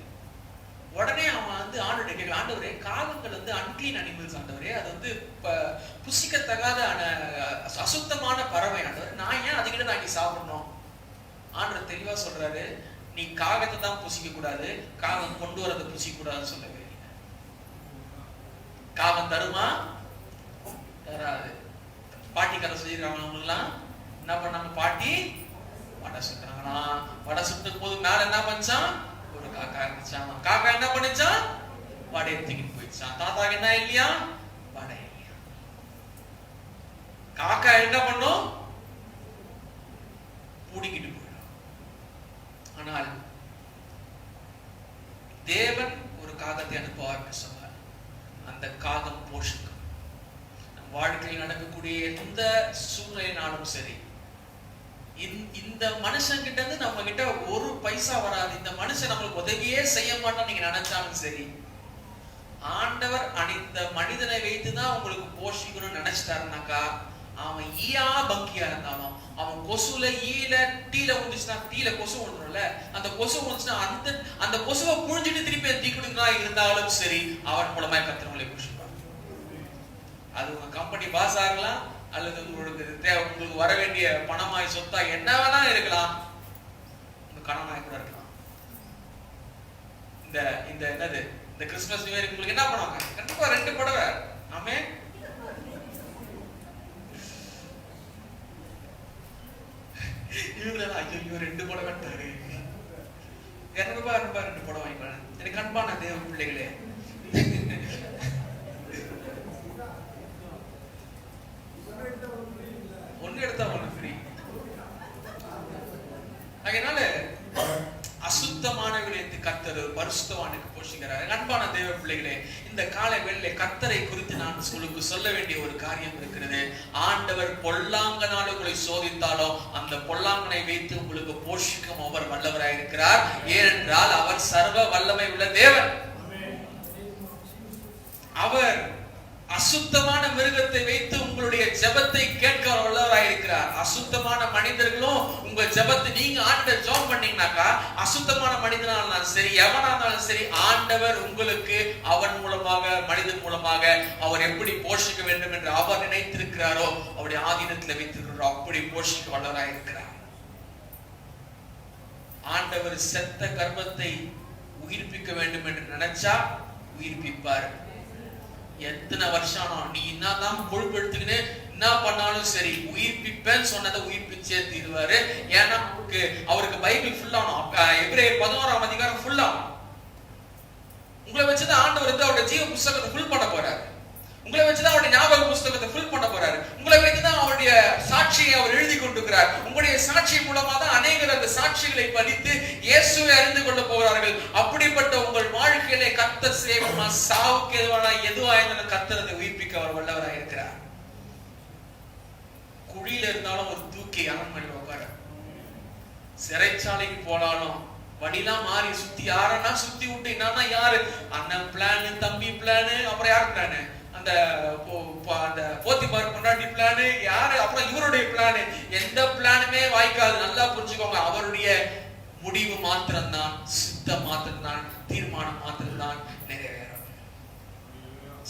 உடனே அவன் வந்து ஆண்டவரே, காகங்கள் வந்து அன்கிளீன் அனிமல்ஸ் ஆண்டவரே, அது வந்து புசிக்கத்தகாத அசுத்தமான பறவை ஆண்டவர், நான் ஏன் அதுக்கிட்ட நான் சாப்பிடணும்? ஆண்டவர் தெளிவா சொல்றாரு, நீ காகத்தை தான் புசிக்க கூடாது, காகம் கொண்டு வரதை புசிக்க கூடாதுன்னு சொல்லவே இல்லை. காகம் தருமா? தராது. பாட்டி கதை சொல்லிடுறாங்க. அவங்கெல்லாம் என்ன பண்ணாங்க? பாட்டி வடை சுட்டாங்களா? வடை சுட்டும் போது மேல என்ன பண்ணான்? ஒரு காக்கா இருந்துச்சான். காக்கா என்ன பண்ணிச்சான்? வடையை தூக்கிட்டு போயிடுச்சான். தாத்தாக்கு என்ன இல்லையா? வடை இல்லையா. காக்கா என்ன பண்ணும்? பூடிக்கிட்டு போயிடும். ஆனால் தேவன் ஒரு காகத்தை அனுப்புவார் சொன்னார். அந்த காகம் போஷிக்கும். நம் வாழ்க்கையில் நடக்கக்கூடிய எந்த சூழ்நிலைனாலும் சரி, இந்த மனுஷன் கிட்ட இருந்து நம்ம கிட்ட ஒரு பைசா வராது, இந்த மனுஷன் நம்மளுக்கு உதவியே செய்ய மாட்டான் நீங்க நினைச்சாலும் சரி, ஆண்டவர் இந்த மனிதனை வைத்துதான் உங்களுக்கு போஷிக்கணும்னு நினைச்சிட்டாருனாக்கா, அவன் ஈயா பங்கியா இருந்தாலும், அவன் கொசுல ஈல டீல ஊந்துச்சுன்னா, டீல கொசு ஊந்துரும்ல, அந்த கொசு ஊந்துச்சுன்னா அந்த கொசுவை புழிஞ்சிட்டு திருப்பி தீ கொடுங்களா இருந்தாலும் சரி, அவன் மூலமா கர்த்தர் போஷிப்பார். அது உங்க கம்பெனி பாஸ் ஆகலாம், அல்லது உங்களுக்கு வர வேண்டிய பணமாய் சொத்தா என்ன வேணா இருக்கலாம், உங்க கணவனாய் கூட இருக்கலாம். இந்த என்னது இந்த கிறிஸ்துமஸ் நியூ இயர் உங்களுக்கு என்ன பண்ணுவாங்க? கண்டிப்பா 2 புடவை. ஆமே, இவங்களா ஐயோ 2 புடவை வெட்டாரு, 200 ரூபாய் 2 புடவை வாங்கிப்பாங்க. எனக்கு அன்பான தேவ பிள்ளைகளே, ஒன்னு எடுத்தா ஒண்ணு ஃப்ரீ. அதனால அசுத்தமான விளையத்தை கர்த்தர் பரிசுத்தவானுக்கு போஷிக்கிறார். அன்பான தேவ பிள்ளைகளே, இந்த காலை வேளையிலே கர்த்தரை குறித்து நான் உங்களுக்கு சொல்ல வேண்டிய ஒரு காரியம் இருக்கிறது. ஆண்டவர் பொல்லாங்கனால உங்களை சோதித்தாலும் அந்த பொல்லாங்கனை வைத்து உங்களுக்கு போஷிக்கும் அவர் வல்லவராய் இருக்கிறார். ஏனென்றால் அவர் சர்வ வல்லமை உள்ள தேவன். அவர் அசுத்தமான மிருகத்தை வைத்து உங்களுடைய ஜெபத்தை கேட்க வல்லவராய் இருக்கிறார். அசுத்தமான மனிதர்களும் உங்க ஜெபத்தை நீங்க ஆண்டவர் ஜெபம் பண்ணீங்கன்னாக்கா, அசுத்தமான மனிதனாலும் சரி எவனா இருந்தாலும் சரி, ஆண்டவர் உங்களுக்கு அவன் மூலமாக மனிதன் மூலமாக அவர் எப்படி போஷிக்க வேண்டும் என்று அவர் நினைத்திருக்கிறாரோ, அவருடைய ஆதீனத்தில் வைத்திருக்கிறாரோ அப்படி போஷிக்க வல்லவராய் இருக்கிறார். ஆண்டவர் செத்த கர்ப்பத்தை உயிர்ப்பிக்க வேண்டும் என்று நினைச்சா உயிர்ப்பிப்பார். எத்தனை வருஷம் நீ என்னதான் கொழுப்பு எடுத்துக்கின்னு என்ன பண்ணாலும் சரி, உயிர்ப்பிப்பேன்னு சொன்னதை உயிர்ப்பிச்சே தீருவாரு. ஏன்னா அவருக்கு பைபிள் ஃபுல் ஆகணும். எபிரேயர் 11ஆம் அதிகாரம் ஃபுல் ஆகணும். உங்களை வச்சுதான் ஆண்டவர் வந்து அவருடைய ஜீவ புஸ்தகத்தை ஃபுல் பண்ண போறாரு. உங்களை வச்சுதான் அவருடைய ஞாபக புஸ்தகத்தை ஃபுல் பண்ண போறாரு. உங்களை வைத்துதான் அவருடைய சாட்சியை அவர் எழுதி கொண்டிருக்கிறார். உங்களுடைய சாட்சி மூலமா தான் அநேகர் அந்த சாட்சிகளை படித்து இயேசுவை அறிந்து கொள்ள போகிறார்கள். அப்படிப்பட்ட உங்கள் வாழ்க்கையிலே கர்த்தர் சேவமா சாவுக்கு எதுவா இருந்தாலும் கர்த்தர் அதை உயிர்ப்பிக்க அவர் வல்லவராக இருக்கிறார். குழியில இருந்தாலும் ஒரு தூக்கி அரண்மனை உட்கார, சிறைச்சாலைக்கு போனாலும் வடிலாம் மாறி சுத்தி யாரன்னா சுத்தி விட்டு என்னன்னா யாரு அண்ணன் பிளானு, தம்பி பிளானு, அப்புறம் யாரு பிளானு, அந்த போத்திபார் பொண்டாட்டி பிளானு யாரு, அப்புறம் இவருடைய பிளானு, எந்த பிளானுமே வாய்க்காது. நல்லா புரிஞ்சுக்கோங்க, அவருடைய முடிவு மாத்திரம்தான், சித்தம் மாத்திரம்தான், தீர்மானம் மாத்திரம்தான் நிறைவேறும்.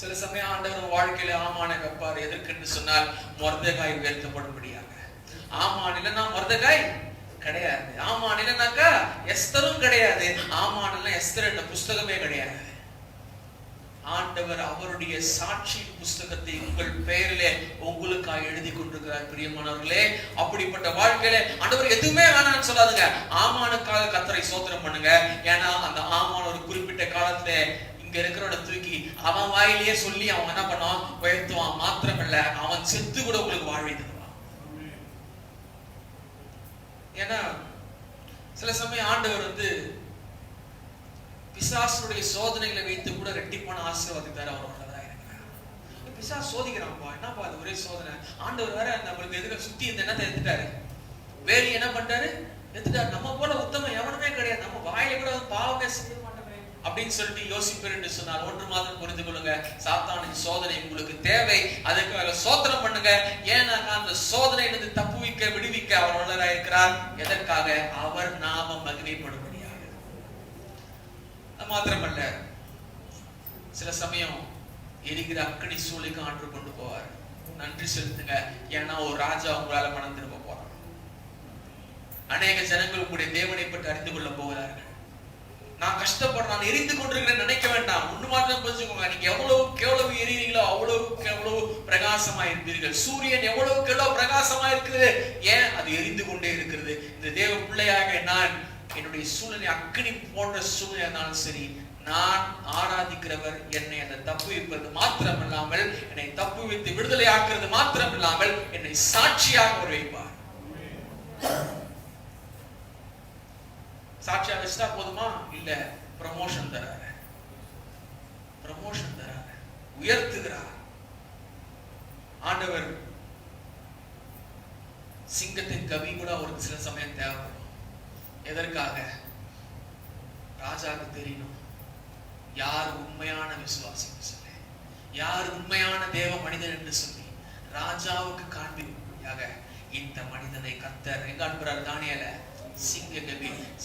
சில சமயம் ஆண்டவர் வாழ்க்கையில ஆமான வைப்பார். எதற்கென்று சொன்னால் மொர்தெகாய் உயர்த்தப்படும்படியாக. ஆமான் இல்லைன்னா மொர்தெகாய் கிடையாது. ஆமான் இல்லைனாக்கா எஸ்தரும் கிடையாது. ஆமான் இல்லைன்னா எஸ்தர் என்ற புஸ்தகமே கிடையாது. ஆண்டவர் அவருடைய சாட்சி புஸ்தகத்தை உங்கள் பெயரிலே உங்களுக்காக எழுதி கொண்டிருக்கிறார். பிரியமானவர்களே, அப்படிப்பட்ட வாழ்க்கையில ஆண்டவர் எதுவுமே வேணாம்னு சொல்லாதுங்க. ஆமானுக்காக கர்த்தரை ஸ்தோத்திரம் பண்ணுங்க. ஏன்னா அந்த ஆமான் ஒரு குறிப்பிட்ட காலத்துல இங்க இருக்கிறவன தூக்கி அவன் வாயிலேயே சொல்லி அவன் என்ன பண்ணுவான், உயர்த்துவான். மாத்திரமல்ல, அவன் செத்து கூட உங்களுக்கு வாழ்வை தருவான். ஏன்னா சில சமயம் ஆண்டவர் பிசாசுடைய சோதனைகளை வைத்து கூட ரெட்டிப்பான ஆசீர்வாதத்தார் அவர் வல்லவராக இருக்கிறார். பிசாசு சோதிக்கிறான்ப்பா, என்னப்பா அது ஒரே சோதனை. ஆண்டவர் வேற நம்மளுக்கு எதிர சுத்தி இந்த என்னத்தை எடுத்துட்டாரு, வேலி என்ன பண்ணிட்டாரு, எடுத்துட்டாரு. நம்ம போல உத்தமம் எவனுமே கிடையாது, நம்ம வாயில கூட பாவமே செய்ய மாட்டோமே அப்படின்னு சொல்லிட்டு யோசிப்பேர் என்று சொன்னார். ஒன்று மாதம் புரிந்து கொள்ளுங்க, சாத்தானின் சோதனை உங்களுக்கு தேவை. அதுக்காக சோதனை பண்ணுங்க. ஏன்னா அந்த சோதனையிலிருந்து தப்புவிக்க விடுவிக்க அவர் வல்லவராக இருக்கிறார். எதற்காக? அவர் நாம மகிமைப்படும்படியாக. மாத்திரமல்ல, சில சமயம் எரிகிற அக்கனி சூளைக்கு ஆண்டு கொண்டு போவார். நன்றி செலுத்துங்க, ஏன்னா ஒரு ராஜா உங்களால மனம் திரும்ப போறார். அநேக ஜனங்கள் உங்களுடைய தேவனை பற்றி அறிந்து கொள்ள போகிறார்கள். நான் கஷ்டப்படுறேன், நான் எரிந்து கொண்டிருக்கிறேன் நினைக்க வேண்டாம். ஒன்று மாத்திரம் புரிஞ்சுக்கோங்க, நீங்க எவ்வளவு எரியுறீங்களோ எவ்வளவு பிரகாசமா இருப்பீர்கள். சூரியன் எவ்வளவு பிரகாசமா இருக்குது, ஏன் அது எரிந்து கொண்டே இருக்கிறது. இந்த தேவ பிள்ளையாக நான் என்னுடைய சூழ்நிலை அக்கினி போன்ற சூழ்நிலை இருந்தாலும் சரி, நான் ஆராதிக்கிறவர் என்னை அந்த தப்பு வைப்பது மாத்திரமில்லாமல், என்னை தப்பு வைத்து விடுதலை ஆக்குறது மாத்திரமில்லாமல், என்னை சாட்சியாக அவர் வைப்பார். சாட்சியாக வச்சுட்டா போதுமா? இல்ல, ப்ரமோஷன் தராரு, உயர்த்துகிறார். ஆண்டவர் சிங்கத்தின் கவி கூட அவருக்கு சில சமயம் தேவைப்படும். எதற்காக? ராஜாவுக்கு தெரியணும் யார் உண்மையான விசுவாசி சொல்லி, யார் உண்மையான தேவ மனிதன் என்று சொல்லி ராஜாவுக்கு காண்பியாக இந்த மனிதனை கர்த்தர் எங்க அனுப்புறார்? தானியேல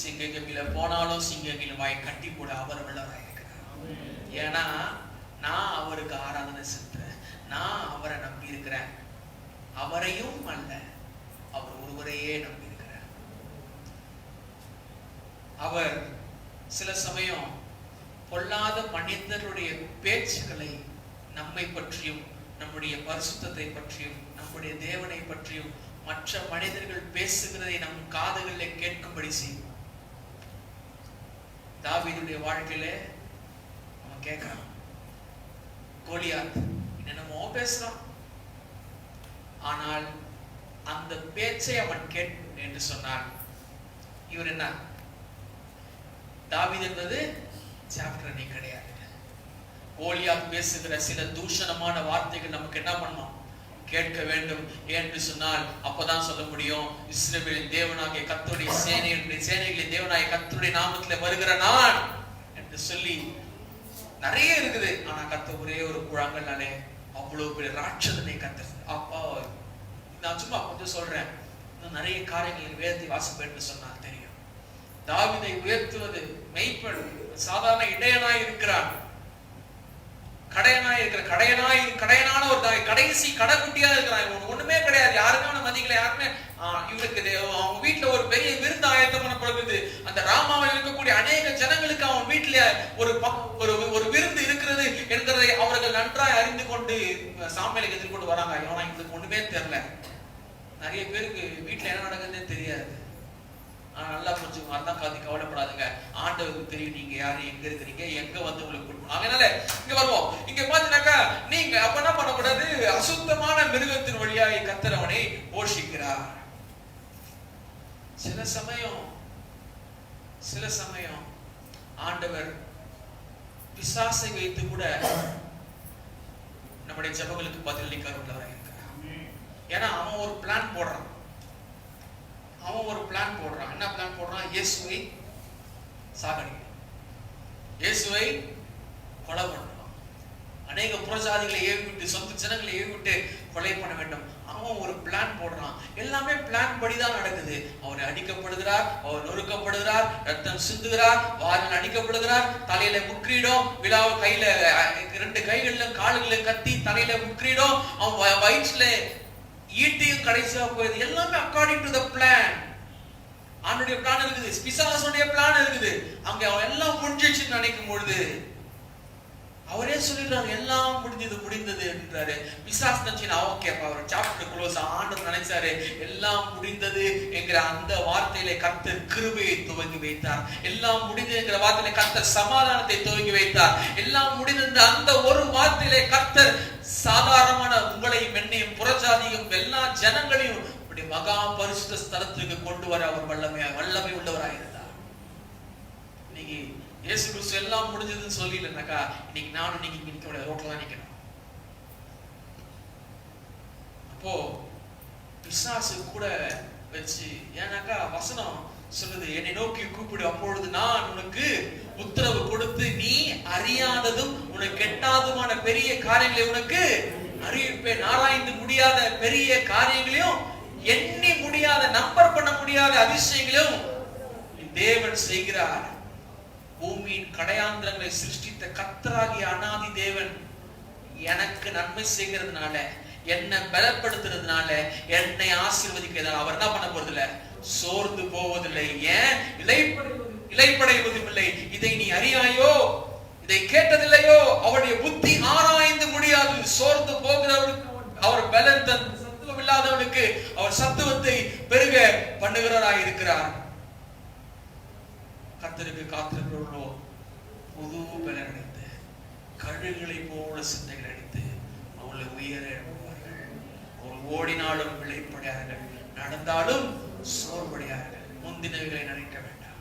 சிங்ககபில போனாலும் சிங்ககில வாய் கட்டி போட அவர் வல்லவராக இருக்கிறார். ஏன்னா நான் அவருக்கு ஆராதனை செலுத்துறேன், நான் அவரை நம்பி இருக்கிறேன். அவரையும் அல்ல, அவர் ஒருவரையே நம்பி. அவர் சில சமயம் பொல்லாத மனிதருடைய பேச்சுக்களை நம்மை பற்றியும், நம்முடைய பரிசுத்தத்தை பற்றியும், நம்முடைய தேவனை பற்றியும் மற்ற மனிதர்கள் பேசுகிறதை நம் காதுகளில் கேட்கும்படி செய்யும். தாவீதுடைய வாழ்க்கையில அவன் கேட்கிறான், கோலியாத் என்னமோ பேசுறான், ஆனால் அந்த பேச்சை அவன் கேட்கும் என்று சொன்னான். இவர் என்ன, தாவீது என்பது சாப்டர் நீ கிடையாது. கோலியாத் பேசுகிற சில தூஷணமான வார்த்தைகள் நமக்கு என்ன பண்ணும், கேட்க வேண்டும் என்று சொன்னால் அப்பதான் சொல்ல முடியும், இஸ்ரவேலின் தேவனாகிய கர்த்தருடைய சேனைகளின் தேவனாகிய கர்த்தருடைய நாமத்துல வருகிற நான் என்று சொல்லி நிறைய இருக்குது. ஆனா கர்த்தர் ஒரே ஒரு குழாங்கல்னாலே அவ்வளவு பெரிய ராட்சதனை கர்த்தர். அப்பா நான் சும்மா கொஞ்சம் சொல்றேன், இன்னும் நிறைய காரியங்கள் வேதத்தை வாசிப்பேன் சொன்னால் தெரியும். தாவீதை உயர்த்துவது மெய்ப்பன் சாதாரண இடையனாய் இருக்கிறான், கடையனான ஒரு கடைசி கடைக்குட்டியா இருக்கிறான். ஒண்ணுமே கிடையாது, யாருக்கான மதிகளை யாருமே இவருக்கு அவங்க வீட்டுல ஒரு பெரிய விருந்து ஆயத்தம் பண்ணப்படுகிறது. அந்த ராமாவில் இருக்கக்கூடிய அநேக ஜனங்களுக்கு அவன் வீட்டுல ஒரு விருந்து இருக்கிறது என்கிறதை அவர்கள் நன்றாய் அறிந்து கொண்டு சாமியலுக்கு எதிர்கொண்டு வராங்க. ஆனா இவங்களுக்கு ஒண்ணுமே தெரியல. நிறைய பேருக்கு வீட்டுல என்ன நடக்குதுன்னே தெரியாது. நல்லா புரிஞ்சுக்கோங்க, அதான் காதி கவலைப்படாதுங்க. ஆண்டவருக்கு தெரியும் நீங்க யாரு, எங்க இருக்கிறீங்க, எங்க வந்து உங்களுக்கு கொடுக்கணும். அதனால இங்க வருவோம். இங்க பாத்தீங்கன்னாக்கா நீங்க அப்ப என்ன பண்ணக்கூடாது, அசுத்தமான மிருகத்தின் வழியாக கர்த்தர் அவனை போஷிக்கிறார். சில சமயம் ஆண்டவர் பிசாசை வைத்து கூட நம்முடைய ஜெபங்களுக்கு பதிலளிக்க உள்ளவராக இருக்கிறார். ஏன்னா அவன் ஒரு பிளான் போடுறான். என்ன பிளான் போடுறான்? இயேசுவை சாகடிக்கணும், இயேசுவை கொலை பண்ணணும், அநேக புறஜாதிகளை ஏவிவிட்டு சொந்த ஜனங்களை ஏவிவிட்டு கொலை பண்ண வேண்டும். அவன் ஒரு பிளான் போடுறான். எல்லாமே பிளான் படிதான் நடக்குது. அவர் அடிக்கப்படுகிறார், அவர் நொறுக்கப்படுகிறார், ரத்தம் சிந்துகிறார், வாரில் அடிக்கப்படுகிறார், தலையில முக்கிரிடும், விழாவை கையில 2 கைகள்ல கால்களை கத்தி தலையில முக்கிரிடும், அவன் வயிற்றுல ஈட்டியும் கடைசியா போயிடுது. எல்லாமே அக்கார்டிங் டு தி பிளான். அவனுடைய பிளான் இருக்குது, பிசாசுடைய பிளான் இருக்குது. அங்க அவன் எல்லாம் முடிஞ்சிச்சுன்னு நினைக்கும் பொழுது அவரே சொல்லிடுறாரு எல்லாம் முடிந்தது என்றாரு. பிசாசு நினைச்சு ஓகேப்பா அவர் சாப்டர் க்ளோஸ் ஆண்டவர் நினைச்சாரு எல்லாம் முடிந்தது என்கிற அந்த வார்த்தையில கர்த்தர் கிருபையை துவங்கி வைத்தார். எல்லாம் முடிந்தது என்கிற வார்த்தையில கர்த்தர் சமாதானத்தை துவங்கி வைத்தார். எல்லாம் முடிந்த அந்த ஒரு வார்த்தையில கர்த்தர் சாதாரணமான உங்களையும் என்னையும் புறஜாதியும் எல்லா ஜனங்களையும் அப்படி மகா பரிசுத்த ஸ்தலத்துக்கு கொண்டு வர அவர் வல்லமை உள்ளவராயிருந்தார். இன்னைக்கு இயேசு கிறிஸ்து எல்லாம் முடிஞ்சதுன்னு சொல்லலனாக்கா இன்னைக்கு நானும் நீங்க இங்க நிக்க முடியாது, ரோட்ல தான் நிக்கணும். அப்போ பிசாசு கூட வச்சு ஏன்னாக்கா வசனம் சொல்லுது என்னை நோக்கி கூப்பிடு அப்பொழுது நான் உனக்கு உத்தரவு கொடுத்து நீ அறியாததும் உனக்கு கெட்டாதுமான பெரிய காரியங்களை உனக்கு அறிவிப்பேன். ஆராய்ந்து முடியாத பெரிய காரியங்களையும் எண்ணி முடியாத நம்பர் பண்ண முடியாத அதிசயங்களையும் தேவன் செய்கிறார். பூமியின் கடையாந்திரங்களை சிருஷ்டித்த கர்த்தராகிய அநாதி தேவன் எனக்கு நன்மை செய்கிறதுனால, என்னை பலப்படுத்துறதுனால, என்னை ஆசீர்வதிக்கிறதுனால அவர் என்ன பண்ண போறதில்லை, சோர்ந்து போவதில்லை. ஏன் இலைப்படைவதும் இல்லை. இதை நீ அறியாயோ, இதை கேட்டதில்லையோ, அவருடைய புத்தி ஆராய்ந்து முடியாது. சோர்ந்து போகிறவனுக்கு அவர் பலன் சத்துவம் இல்லாதவனுக்கு அவர் சத்துவத்தை பெருக பண்ணுகிறவராய் இருக்கிறார். கர்த்தருக்கு காத்திருக்கிறவர்களோ புது பலன் அடைந்து கழுகுகளை போல சிந்தைகள் அடித்து அவளை உயர எழுப்புவார்கள். அவர்கள் ஓடினாலும் விளைப்படையார்கள், நடந்தாலும் சோர்வடையார்கள். முந்தினவைகளை நினைக்க வேண்டாம்,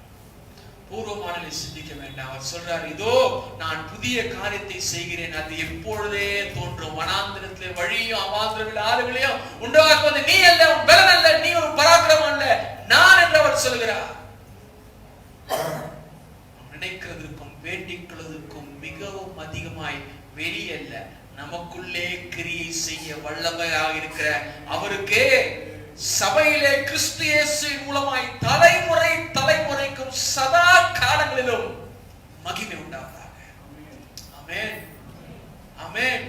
பூர்வமானதை சிந்திக்க வேண்டாம். அவர் சொல்றார், இதோ நான் புதிய காரியத்தை செய்கிறேன், அது எப்பொழுதே தோன்றும். வனாந்திரத்திலே வழியும் அவாந்திரவில் ஆறுகளையும் உண்டாக்குவது நீ அல்ல, உன் பலன் அல்ல, நீ ஒரு பராக்கிரமம் அல்ல, நான் என்று அவர் சொல்கிறார். நினைக்கிறதுக்கும் வேண்டிக்கிறதுக்கும் மிகவும் அதிகமாய் வெளியல்ல, நமக்குள்ளே கிரியை செய்ய வல்லமையாக இருக்கிற அவருக்கே சபையிலே கிறிஸ்து இயேசுவின் மூலமாய் தலைமுறை தலைமுறைக்கும் சதா காலங்களிலும் மகிமை உண்டாவதாக. ஆமென், ஆமென்.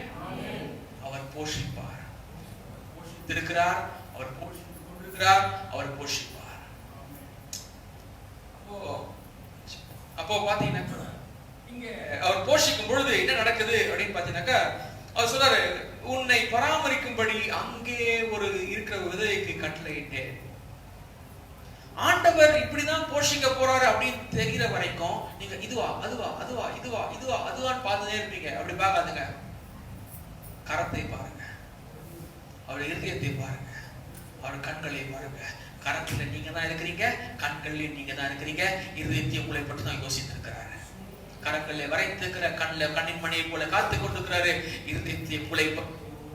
அவர் போஷிப்பார், போஷித்திருக்கிறார், அவர் போஷித்துக் கொண்டிருக்கிறார், அவர் போஷிப்பார். அப்போ பாத்தீங்கன்னா இங்க அவர் போஷிக்கும் பொழுது என்ன நடக்குது அப்படின்னு பாத்தீங்கன்னாக்கா அவர் சொல்றாரு, உன்னை பராமரிக்கும்படி அங்கே ஒரு இருக்கிற விதைக்கு கட்டளையிட்டேன். ஆண்டவர் இப்படிதான் போஷிக்க போறாரு அப்படின்னு தெரிகிற வரைக்கும் நீங்க இதுவா அதுவா அதுவா இதுவா இதுவா அதுவான்னு பார்த்துட்டே இருப்பீங்க. அப்படி பார்க்காதுங்க, கரத்தை பாருங்க, அவருடைய இருதயத்தை பாருங்க, அவர் கண்களை பாருங்க. கரத்துல நீங்க தான் இருக்கிறீங்க, கண்கள்லயும் நீங்க தான் இருக்கிறீங்க. இருதயத்தையும் உங்களை பற்றி தான் யோசித்து இருக்கிறாரு. கரங்களை வரைத்திருக்கிற கண்ணின் மணியை போல காத்து கொண்டிருக்கிறாரு. இருதயத்தை உங்களை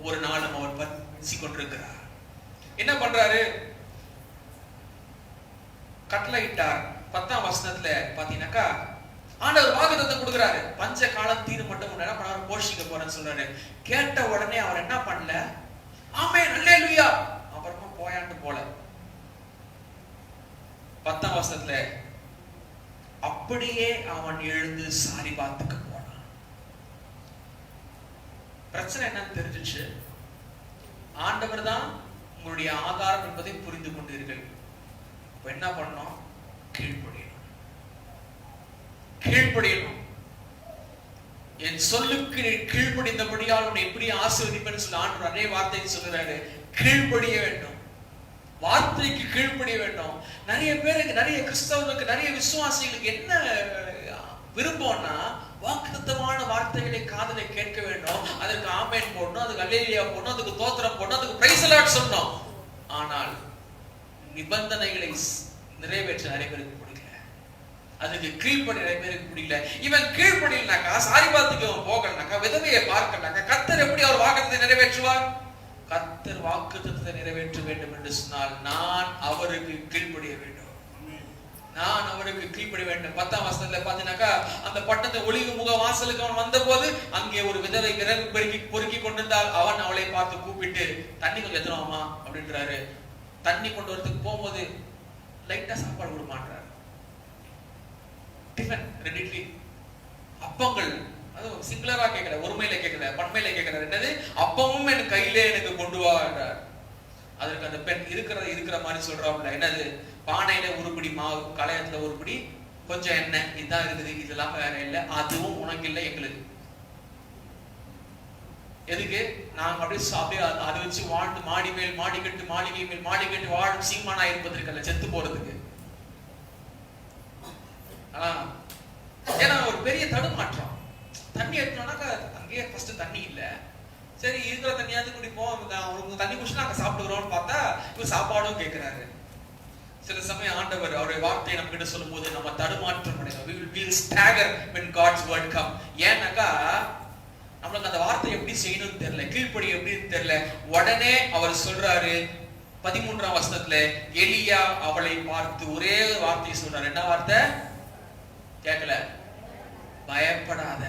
ஒரு நாளும் அவர் பற்றி கொண்டிருக்கிறார். என்ன பண்றாரு, கட்டளையிட்டார். 10ஆம் வசனத்துல பாத்தீங்கன்னாக்கா ஆண்டவர் வாக்குத்தத்தம் கொடுக்கிறாரு, பஞ்ச காலம் தீரும் மட்டும் என்ன பண்ணாரு, போஷிக்க போறேன்னு சொல்றாரு. கேட்ட உடனே அவர் என்ன பண்ணல, ஆமென் அல்லேலூயா அப்புறமா போயாண்டு போல. 10ஆம் வசனத்துல அப்படியே அவன் எழுந்து சாரிபாத்துக்கு போனான். பிரச்சனை என்னன்னு தெரிஞ்சிச்சு. ஆண்டவர் தான் உங்களுடைய ஆதாரம் என்பதை புரிந்து கொண்டீர்கள். இப்ப என்ன பண்ணணும், கீழ்ப்படியணும், கீழ்ப்படியணும். என் சொல்லுக்கு கீழ்ப்படிந்தபடியால் உன்னை எப்படி ஆசீர்வதிப்பேன்னு சொல்லி ஆண்டவர் அதே வார்த்தையை சொல்லுறாரு. கீழ்ப்படிய வேண்டும், வார்த்தைக்கு கீழ்ப்படிய வேண்டும். நிறைய பேருக்கு, நிறைய கிறிஸ்தவர்களுக்கு, நிறைய விசுவாசிகளுக்கு என்ன விருப்பம்னா வாக்குத்தத்தமான வார்த்தைகளை காதலை கேட்க வேண்டும், அதுக்கு ஆமென் போடணும், அதுக்கு அல்லேலூயா போடணும், அதுக்கு தோத்திரம் போடணும், அதுக்கு பிரைஸ் அலாட் சொல்லணும். ஆனால் நிபந்தனைகளை நிறைவேற்ற நிறைய பேருக்கு பிடிக்கல, அதுக்கு கீழ்ப்படி நிறைய பேருக்கு பிடிக்கல. இவன் கீழ்ப்படினாக்கா, சாரிபாத்துக்கு அவன் போகலனாக்கா, விதவையை பார்க்கலனாக்கா கர்த்தர் எப்படி அவர் வாக்குத்தத்தை நிறைவேற்றுவார்? கர்த்தர் வாக்குத்தத்தத்தை நிறைவேற்ற வேண்டும் என்று சொன்னால் நான் அவருக்கு கீழ்ப்படிய வேண்டும், நான் அவருக்கு கீழ்ப்படிய வேண்டும். 10ஆம் வசனத்துல பாத்தீங்கன்னாக்கா அந்த பட்டணத்தை ஒளிவு முக வாசலுக்கு அவன் வந்த போது அங்கே ஒரு விதவை விறகு பொறுக்கி கொண்டிருந்தால் அவன் அவளை பார்த்து கூப்பிட்டு தண்ணி கொஞ்சம் எத்தனோமா அப்படின்றாரு. தண்ணி கொண்டு வரதுக்கு போகும்போது லைட்டா சாப்பாடு கொடுமான்றாரு. டிஃபன் 2 இட்லி, அப்பங்கள், அது சிங்குலரா கேட்கல, ஒருமையில கேட்கல, பன்மையில கேட்கல. என்னது, அப்பமும் என் கையிலே எனக்கு கொண்டு வா என்றார். அதற்கு அந்த பெண் இருக்கிற மாதிரி சொல்றாப்ல, என்னது, பானையில உருப்படி மாவு, களையத்துல உருப்படி, கொஞ்சம் எண்ணெய், இதுதான் இருக்குது, இதெல்லாம் வேற இல்லை, அதுவும் உனக்கு இல்லை எங்களுக்கு. எதுக்கு? நாங்க அப்படியே அதை வச்சு வாழ்ந்து மாடி மேல் மாடி கட்டு மாளிகை மேல் மாடி கட்டு வாழும் சீமானா இருப்பதற்கல்ல, செத்து போறதுக்கு. ஏன்னா ஒரு பெரிய தடுமாற்றம். தண்ணி எடுத்தோம்னாக்கா அங்கேயே ஃபர்ஸ்ட் தண்ணி இல்ல, சரி இருக்கிற தண்ணியாவது குடிப்போம், அவங்க தண்ணி குடிச்சு நாங்க சாப்பிடுறோம்னு பார்த்தா இவர் சாப்பாடும் கேட்கிறாரு. சில சமயம் ஆண்டவர் அவருடைய வார்த்தையை நம்ம கிட்ட சொல்லும் போது நம்ம தடுமாற்றம் அடைவோம். we will stagger when God's word come. ஏன்னாக்கா நம்மளுக்கு அந்த வார்த்தை எப்படி செய்யணும்னு தெரியல, கீழ்ப்படி எப்படின்னு தெரியல. உடனே அவர் சொல்றாரு 13ஆம் வசனத்துல, எலியா அவளை பார்த்து ஒரே வார்த்தையை சொல்றாரு. என்ன வார்த்தை? கேட்கல. பயப்படாத.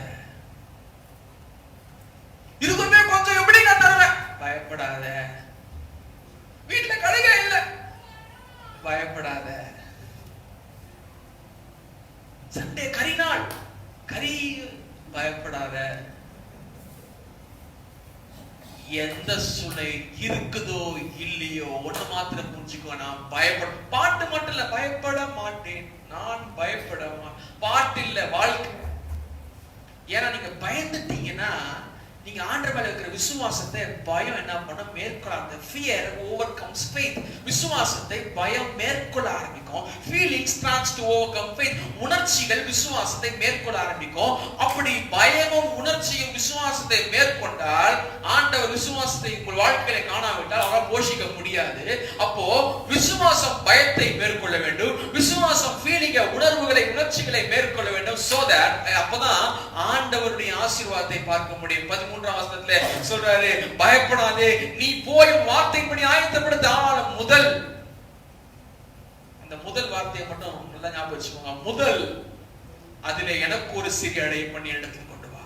இருக்குமே கொஞ்சம் எப்படி நான் தருவேன், பயப்படாத. வீட்டுல கழுக இல்ல, பயப்படாத. சண்டே கறி நாள், கறி, பயப்படாத. எந்த சூழ்நிலை இருக்குதோ இல்லையோ ஒண்ணு மாத்திரம் புரிஞ்சுக்கோ, நான் பயப்பட, பாட்டு மட்டும் இல்ல, பயப்பட மாட்டேன், நான் பயப்பட மாட்டேன். பாட்டு இல்ல, வாழ்க்கை. ஏன்னா நீங்க பயந்துட்டீங்கன்னா நீங்க ஆண்டவர் மேல இருக்கிற விசுவாசத்தை பயம் என்ன பண்ண மேற்கொள்ள, fear overcomes faith. விசுவாசத்தை பயம் மேற்கொள்ள ஆரம்பிக்கும். feelings starts to overcome faith. உணர்ச்சிகள் விசுவாசத்தை மேற்கொள்ள ஆரம்பிக்கும். அப்படி பயமும் உணர்ச்சியும் விசுவாசத்தை மேற்கொண்டால், ஆண்டவர் விசுவாசத்தை உங்கள் வாழ்க்கையில காணாவிட்டால் அவரால் போஷிக்க முடியாது. அப்போ விசுவாசம் பயத்தை மேற்கொள்ள வேண்டும், விசுவாசம் ஃபீலிங்க, உணர்வுகளை, உணர்ச்சிகளை மேற்கொள்ள வேண்டும். so that அப்பதான் ஆண்டவருடைய ஆசீர்வாதத்தை பார்க்க முடியும். 13ஆம் வசனத்துல சொல்றாரு, பயப்படாதே, நீ போய் வார்த்தைப்படி ஆயத்தப்படுத்த. முதல் அந்த முதல் வார்த்தையை மட்டும் நல்லா ஞாபகம் வச்சுக்கோங்க. முதல், அதுல எனக்கு ஒரு சிறிய அடைய பண்ணி இடத்துக்கு கொண்டு வா,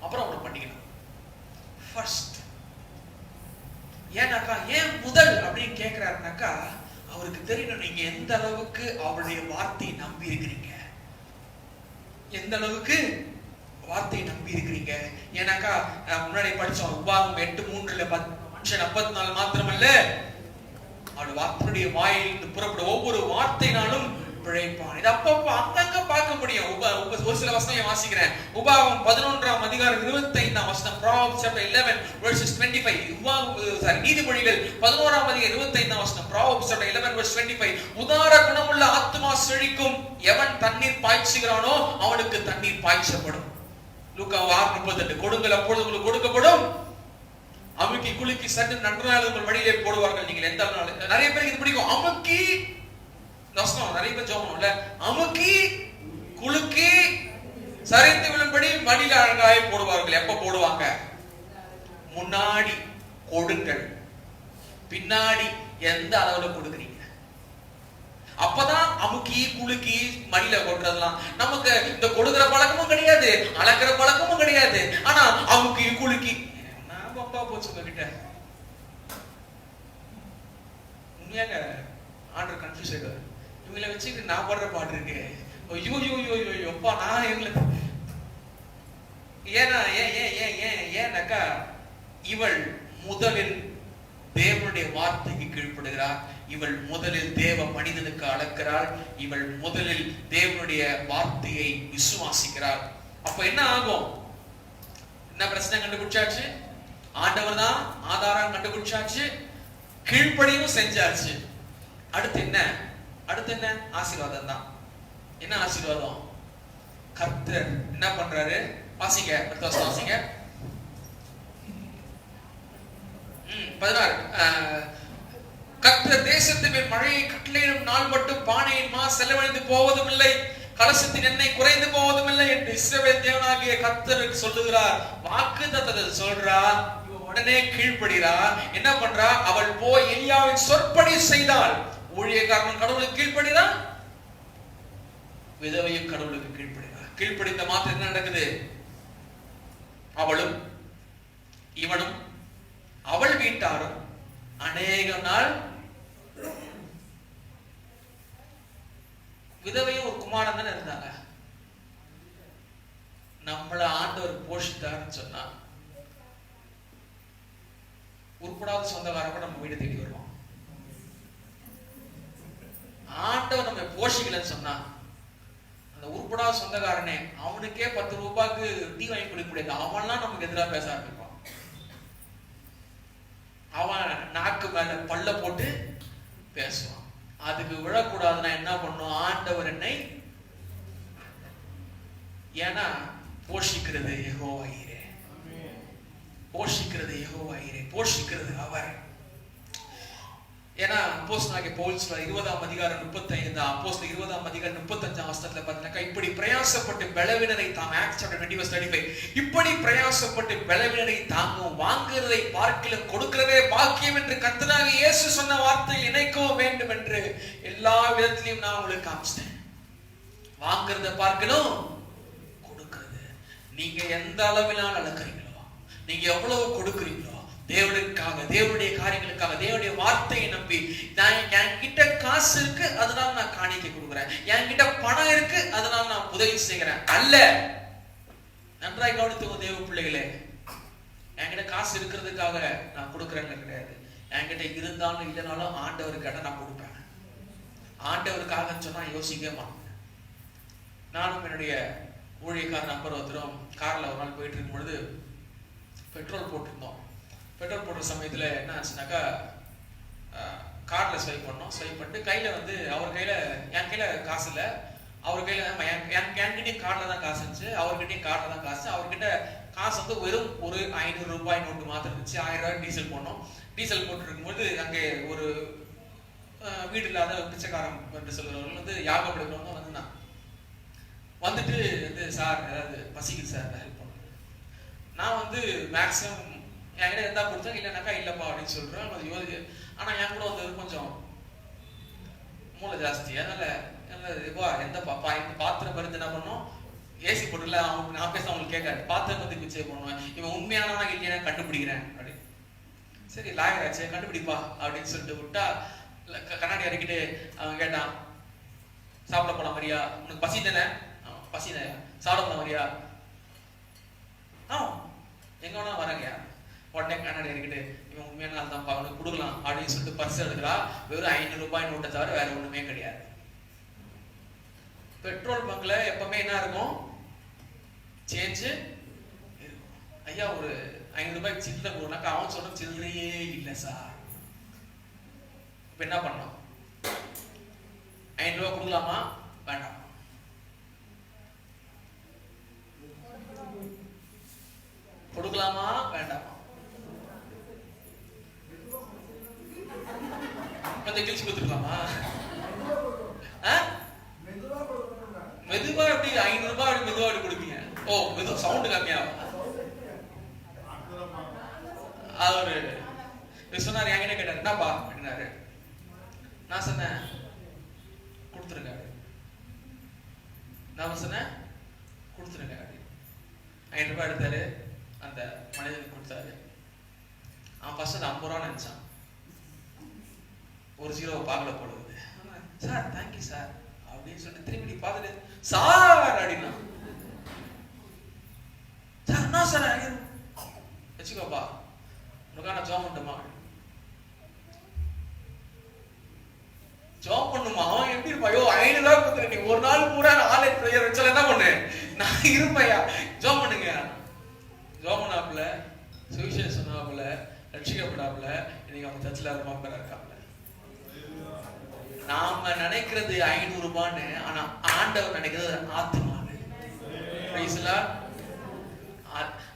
அப்புறம் அவனை பண்ணிக்கணும். ஃபர்ஸ்ட். ஏன்னாக்கா ஏன் முதல் அப்படின்னு கேட்கிறாருனாக்கா, அவருக்கு தெரியணும் நீங்க எந்த அளவுக்கு அவருடைய வார்த்தையை நம்பி இருக்கிறீங்க, எந்த அளவுக்கு வார்த்தையை நம்பி இருக்கிறீங்க. ஏன்னாக்கா முன்னாடி படிச்சோம், உபாகம் 8:3 மனுஷன் 54 மாத்திரமல்ல, அவருடைய வார்த்தையுடைய வாயிலிருந்து புறப்படும் ஒவ்வொரு வார்த்தையினாலும் பிழைப்பான். இது அப்பப்போ அங்கங்க பார்க்க முடியும். ஒரு சில வசனம் வாசிக்கிறேன். உபாகம் 11ஆம் அதிகாரம் 25ஆம் வசனம், Proverbs chapter 11 verses 25. நீதிமொழிகள் 11ஆம் அதிகாரம் 25ஆம் வசனம், Proverbs chapter 11 verse 25. உதார குணமுள்ள ஆத்துமா செழிக்கும், எவன் தண்ணீர் பாய்ச்சுகிறானோ அவனுக்கு தண்ணீர் பாய்ச்சப்படும். லூக்கா 6:38. கொடுங்கள் அப்பொழுது உங்களுக்கு கொடுக்கப்படும், அமுக்கி குலுக்கி சற்று நன்றாக உங்கள் வழியிலே போடுவார்கள். நீங்கள் எந்த நாள், நிறைய பேருக்கு இது பிடிக்கும். அமுக்கி நஷ்டம், நிறைய பேர் ஜோமனும்ல, அமுக்கி குலுக்கி சரிந்து விழும்படி வழியில அழகாய் போடுவார்கள். எப்ப போடுவாங்க? முன்னாடி கொடுங்கள், பின்னாடி எந்த அளவுல கொடுக்குறீங்க, அப்பதான் அமுக்கி குலுக்கி மடியில கொட்டுறதுலாம். நமக்கு இந்த கொடுக்கிற பழக்கமும் கிடையாது, அளக்கிற பழக்கமும் கிடையாது. ஆனா அமுக்கி குலுக்கி நான் பப்பா போச்சு உங்ககிட்ட. உண்மையாங்க ஆண்டர் கன்ஃபியூஸ் ஆயிடுவார். இவங்களை வச்சுக்கிட்டு நான் படுற பாட்டு இருக்கு, ஐயோ ஐயோ ஐயோ ஐயோ அப்பா, நான் இவங்களுக்கு ஏன்னா ஏன்னாக்கா இவள் முதலில் தேவனுடைய வார்த்தைக்கு கீழ்ப்படுகிறார், இவள் முதலில் தேவ மனிதனுக்கு அளக்கிறாள், இவள் முதலில் தேவனுடைய வார்த்தையை விசுவாசிக்கிறாள். அப்ப என்ன ஆகும்? என்ன பிரச்சனை கண்டுபிடிச்சாச்சு, ஆண்டவர் தான் ஆதாரம் கண்டுபிடிச்சாச்சு, கீழ்ப்படியும் செஞ்சாச்சு. அடுத்து என்ன? அடுத்து என்ன? ஆசீர்வாதம் தான். என்ன ஆசீர்வாதம்? கர்த்தர் என்ன பண்றாரு? வாசிங்க, அடுத்த வருஷம் வாசிங்க. 16. கர்த்தர் தேசத்தின் மேல் மழையை கட்டளையிடும் நாள் மட்டும் பானையின் மா செலவழிந்து போவதும் இல்லை, கலசத்தின் எண்ணெய் குறைந்து போவதும் இல்லை என்று இஸ்ரவேல் தேவனாகிய கர்த்தருக்கு சொல்லுகிறார். வாக்குத்தத்தத்தை சொல்றார், உடனே கீழ்ப்படுகிறா. என்ன பண்றா? அவள் போய் எலியாவின் சொற்படி செய்தாள். ஊழியக்காரன் கடவுளுக்கு கீழ்ப்படுகிறான், விதவையும் கடவுளுக்கு கீழ்ப்படுகிறார். கீழ்ப்படிந்த மாத்திரம் என்ன நடக்குது? அவளும் இவனும் அவள் வீட்டாரும் அநேக நாள், விதவையும் ஒரு குமாரன் தானே இருந்தாங்க. நம்மள ஆண்டவர் போஷித்தார்னு சொன்னா உருப்படாத சொந்தக்காரன் கூட நம்ம வீடு தேடி வருவோம். ஆண்டவர் நம்ம போஷிக்கலன்னு சொன்னா அந்த உருப்படா சொந்தக்காரனே அவனுக்கே 10 ரூபாய்க்கு டீ வாங்கி கொடுக்க முடியாது, அவன்லாம் நமக்கு எதிராக பேச ஆரம்பிப்பான். அவன் நாக்கு மேல பல்ல போட்டு பேசுவான். அதுக்கு விழக்கூடாதுன்னா என்ன பண்ணும்? ஆண்டவர் என்னை, ஏன்னா போஷிக்கிறது யெகோவாயிரே, போஷிக்கிறது யெகோவாயிரே, போஷிக்கிறது அவர். ஏன்னா அப்போஸ்தலனாகிய பவுல் 20ஆம் அதிகாரம் 35 அப்போஸ்தலர் 20ஆம் அதிகாரம் 35ஆம் வசனத்துல பார்த்தீங்கன்னா, இப்படி பிரயாசப்பட்டு பலவீனரை தாங்க, ஆக்ட்ஸ் சாப்டர் 20:35, இப்படி பிரயாசப்பட்டு பலவீனரை தாங்கும், வாங்குறதை பார்க்கிலும் கொடுக்கிறதே பாக்கியம் என்று கர்த்தராகிய இயேசு சொன்ன வார்த்தையை இணைக்கவும் வேண்டும் என்று எல்லா விதத்திலையும் நான் உங்களுக்கு காமிச்சிட்டேன். வாங்குறத பார்க்கணும், கொடுக்கிறது. நீங்க எந்த அளவிலான அளக்கிறீங்களோ, நீங்க எவ்வளவு கொடுக்குறீங்களோ, தேவனுக்காக, தேவனுடைய காரியங்களுக்காக, தேவனுடைய வார்த்தையை நம்பி, நான் என்கிட்ட காசு இருக்கு அதனால நான் காணிக்கை கொடுக்குறேன், என்கிட்ட பணம் இருக்கு அதனால நான் உதவி செய்கிறேன் அல்ல. நன்றாய் கவனித்துக்கோ தேவ பிள்ளைகளே, என்கிட்ட காசு இருக்கிறதுக்காக நான் கொடுக்குறேன்னு கிடையாது. என்கிட்ட இருந்தாலும் இல்லைனாலும் ஆண்டவருக்காக நான் கொடுப்பேன். ஆண்டவருக்காக சொன்னா யோசிக்க மாட்டேன். நானும் என்னுடைய ஊழியக்காரன் அப்புறம் ஒருத்தரும் கார்ல ஒரு நாள் போயிட்டு இருக்கும் பொழுது பெட்ரோல் போட்டிருந்தோம். பெட்ரோல் போடுற சமயத்தில் என்ன ஆச்சுனாக்கா, கார்டில் ஸ்வைப் பண்ணோம். ஸ்வைப் பண்ணிட்டு கையில் வந்து அவர் கையில், என் கையில் காசு இல்லை, அவர் கையில் என்கிட்டையும் கார்டில் தான் காசு இருந்துச்சு, அவர்கிட்டையும் கார்டில் தான் காசு. அவர்கிட்ட காசு வந்து வெறும் ஒரு 500 ரூபாய் நோட்டு மாத்திரம் இருந்துச்சு. 1000 ரூபாய் டீசல் போனோம். டீசல் போட்டு இருக்கும்போது அங்கே ஒரு வீடு இல்லாத பிச்சைக்காரன் என்று சொல்கிறவர்கள் வந்து யாகம் எடுக்கிறவங்க வந்துதான் வந்துட்டு வந்து, சார் ஏதாவது பசிக்குது சார், ஹெல்ப் பண்ணுங்க. நான் வந்து மேக்ஸிமம் என்கிட்ட இருந்தா கொடுத்தேன், இல்லைனாக்கா இல்லப்பா அப்படின்னு சொல்றேன். அது யோசி. ஆனா என் கூட வந்து கொஞ்சம் மூளை ஜாஸ்தி, அதனால எந்த பாப்பா இந்த பாத்திரம் பருந்து என்ன பண்ணோம், ஏசி போட்டுல அவங்க நான் பேச அவங்களுக்கு கேட்காது, பாத்திரம் பத்தி பிச்சை பண்ணுவேன், இவன் உண்மையானவனா இல்லையா கண்டுபிடிக்கிறேன் அப்படின்னு. சரி லாயராச்சு கண்டுபிடிப்பா அப்படின்னு சொல்லிட்டு விட்டா, கண்ணாடி அடிக்கிட்டு அவன் கேட்டான், சாப்பிட போன மாதிரியா, உனக்கு பசி தானே? பசி தானே, சாப்பிட போன மாதிரியா? எங்க வேணா வரங்கயா. உடனே கண்ணாடி அடிக்கிட்டு, இவன் உண்மையான ஆள் தான், அவனுக்கு கொடுக்கலாம் அப்படின்னு சொல்லிட்டு பர்ஸ் எடுக்கிறா. வெறும் 500 ரூபாய் நோட்டை தவிர வேற ஒண்ணுமே கிடையாது. பெட்ரோல் பங்க்ல எப்பவுமே என்ன இருக்கும்? சேஞ்சு இருக்கும். ஐயா ஒரு 500 ரூபாய்க்கு சில்லறை கொடுனாக்கா அவன் சொல்ற சில்லறையே இல்லை சார். இப்ப என்ன பண்ணோம்? 500 ரூபாய் கொடுக்கலாமா வேண்டாம்? கொடுக்கலாமா வேண்டாமா? கொஞ்சம் கிழிச்சு கொடுத்துக்கலாமா? மெதுவா எப்படி 500 ரூபாய் அப்படி மெதுவா அப்படி கொடுப்பீங்க? ஓ மெதுவா சவுண்ட் கம்மியாகும். அவரு சொன்னாரு, என்கிட்ட கேட்டாரு, என்னப்பா அப்படின்னாரு. நான் சொன்னேன் கொடுத்துருங்க. நான் சொன்னேன் கொடுத்துருங்க. 500 ரூபாய் எடுத்தாரு, அந்த மனிதனுக்கு கொடுத்தாரு. அவன் ஃபர்ஸ்ட் 50 ரூபா நினைச்சான். ஒரு 0 பாக்கல போடுவது. சார் தேங்க்யூ சார் அப்படின்னு சொல்லிட்டு திரும்பி பார்த்துட்டு, சார் அப்படின்னா, சார் என்ன சார் வச்சுக்கோப்பா, உனக்கான ஜாப் பண்ணுமா? ஜாப் பண்ணுமா? அவன் எப்படி இருப்பா? 500 ரூபாய் கொடுத்துரு, நீ ஒரு நாள் பூரா ஆன்லைன் ப்ரேயர் வச்சால என்ன பண்ணு, நான் இருப்பையா, ஜாப் பண்ணுங்க. ஜாப் பண்ணாப்புல, சுவிசேஷம் சொன்னாப்புல, ரட்சிக்கப்படாப்புல, இன்னைக்கு அவன் சர்ச்சில் இருக்காப்புல. நாம நினைக்கிறது 500 ரூபான்னு, ஆனா ஆண்டவர் நினைக்கிறது ஆத்துமான்னு.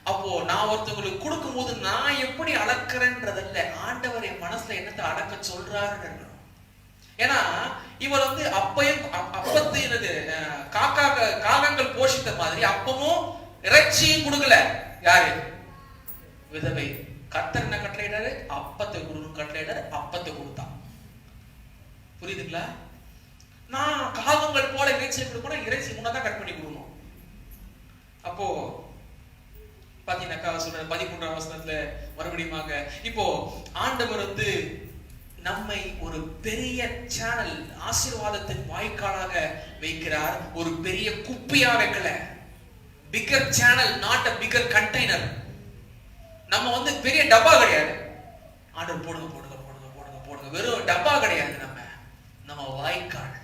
அப்போ நான் ஒருத்தவங்களுக்கு கொடுக்கும் போது நான் எப்படி அளக்கிறேன்றதல்ல, ஆண்டவர் என் மனசுல என்னத்தை அடக்க சொல்றாருன்னு இருக்கணும். ஏன்னா இவர் வந்து அப்பத்து என்னது காகங்கள் போஷித்த மாதிரி அப்பமும் இறைச்சியும் கொடுக்கல. யாரு? விதவை. கர்த்தர் என்ன கட்டளையிடாரு? அப்பத்தை கொடுக்கணும் கட்டளையிடாரு, அப்பத்தை கொடுத்தான். புரியுதுங்களா? நான் காகங்கள் போல இறைச்சியை கொடுக்கணும், இறைச்சி முன்னதான் கட் பண்ணி கொடுக்கணும். அப்போ பாத்தீங்கன்னாக்கா சொல்ற 13ஆம் வசனத்துல மறுபடியுமாக இப்போ ஆண்டவர் வந்து நம்மை ஒரு பெரிய சேனல், ஆசீர்வாதத்தின் வாய்க்காலாக வைக்கிறார். ஒரு பெரிய குப்பியா வைக்கல. Bigger channel, not a bigger container. நம்ம வந்து பெரிய டப்பா கிடையாது. ஆண்டவர் போடுங்க போடுங்க போடுங்க போடுங்க போடுங்க, வெறும் டப்பா கிடையாது. நம்ம வாய்க்கால்,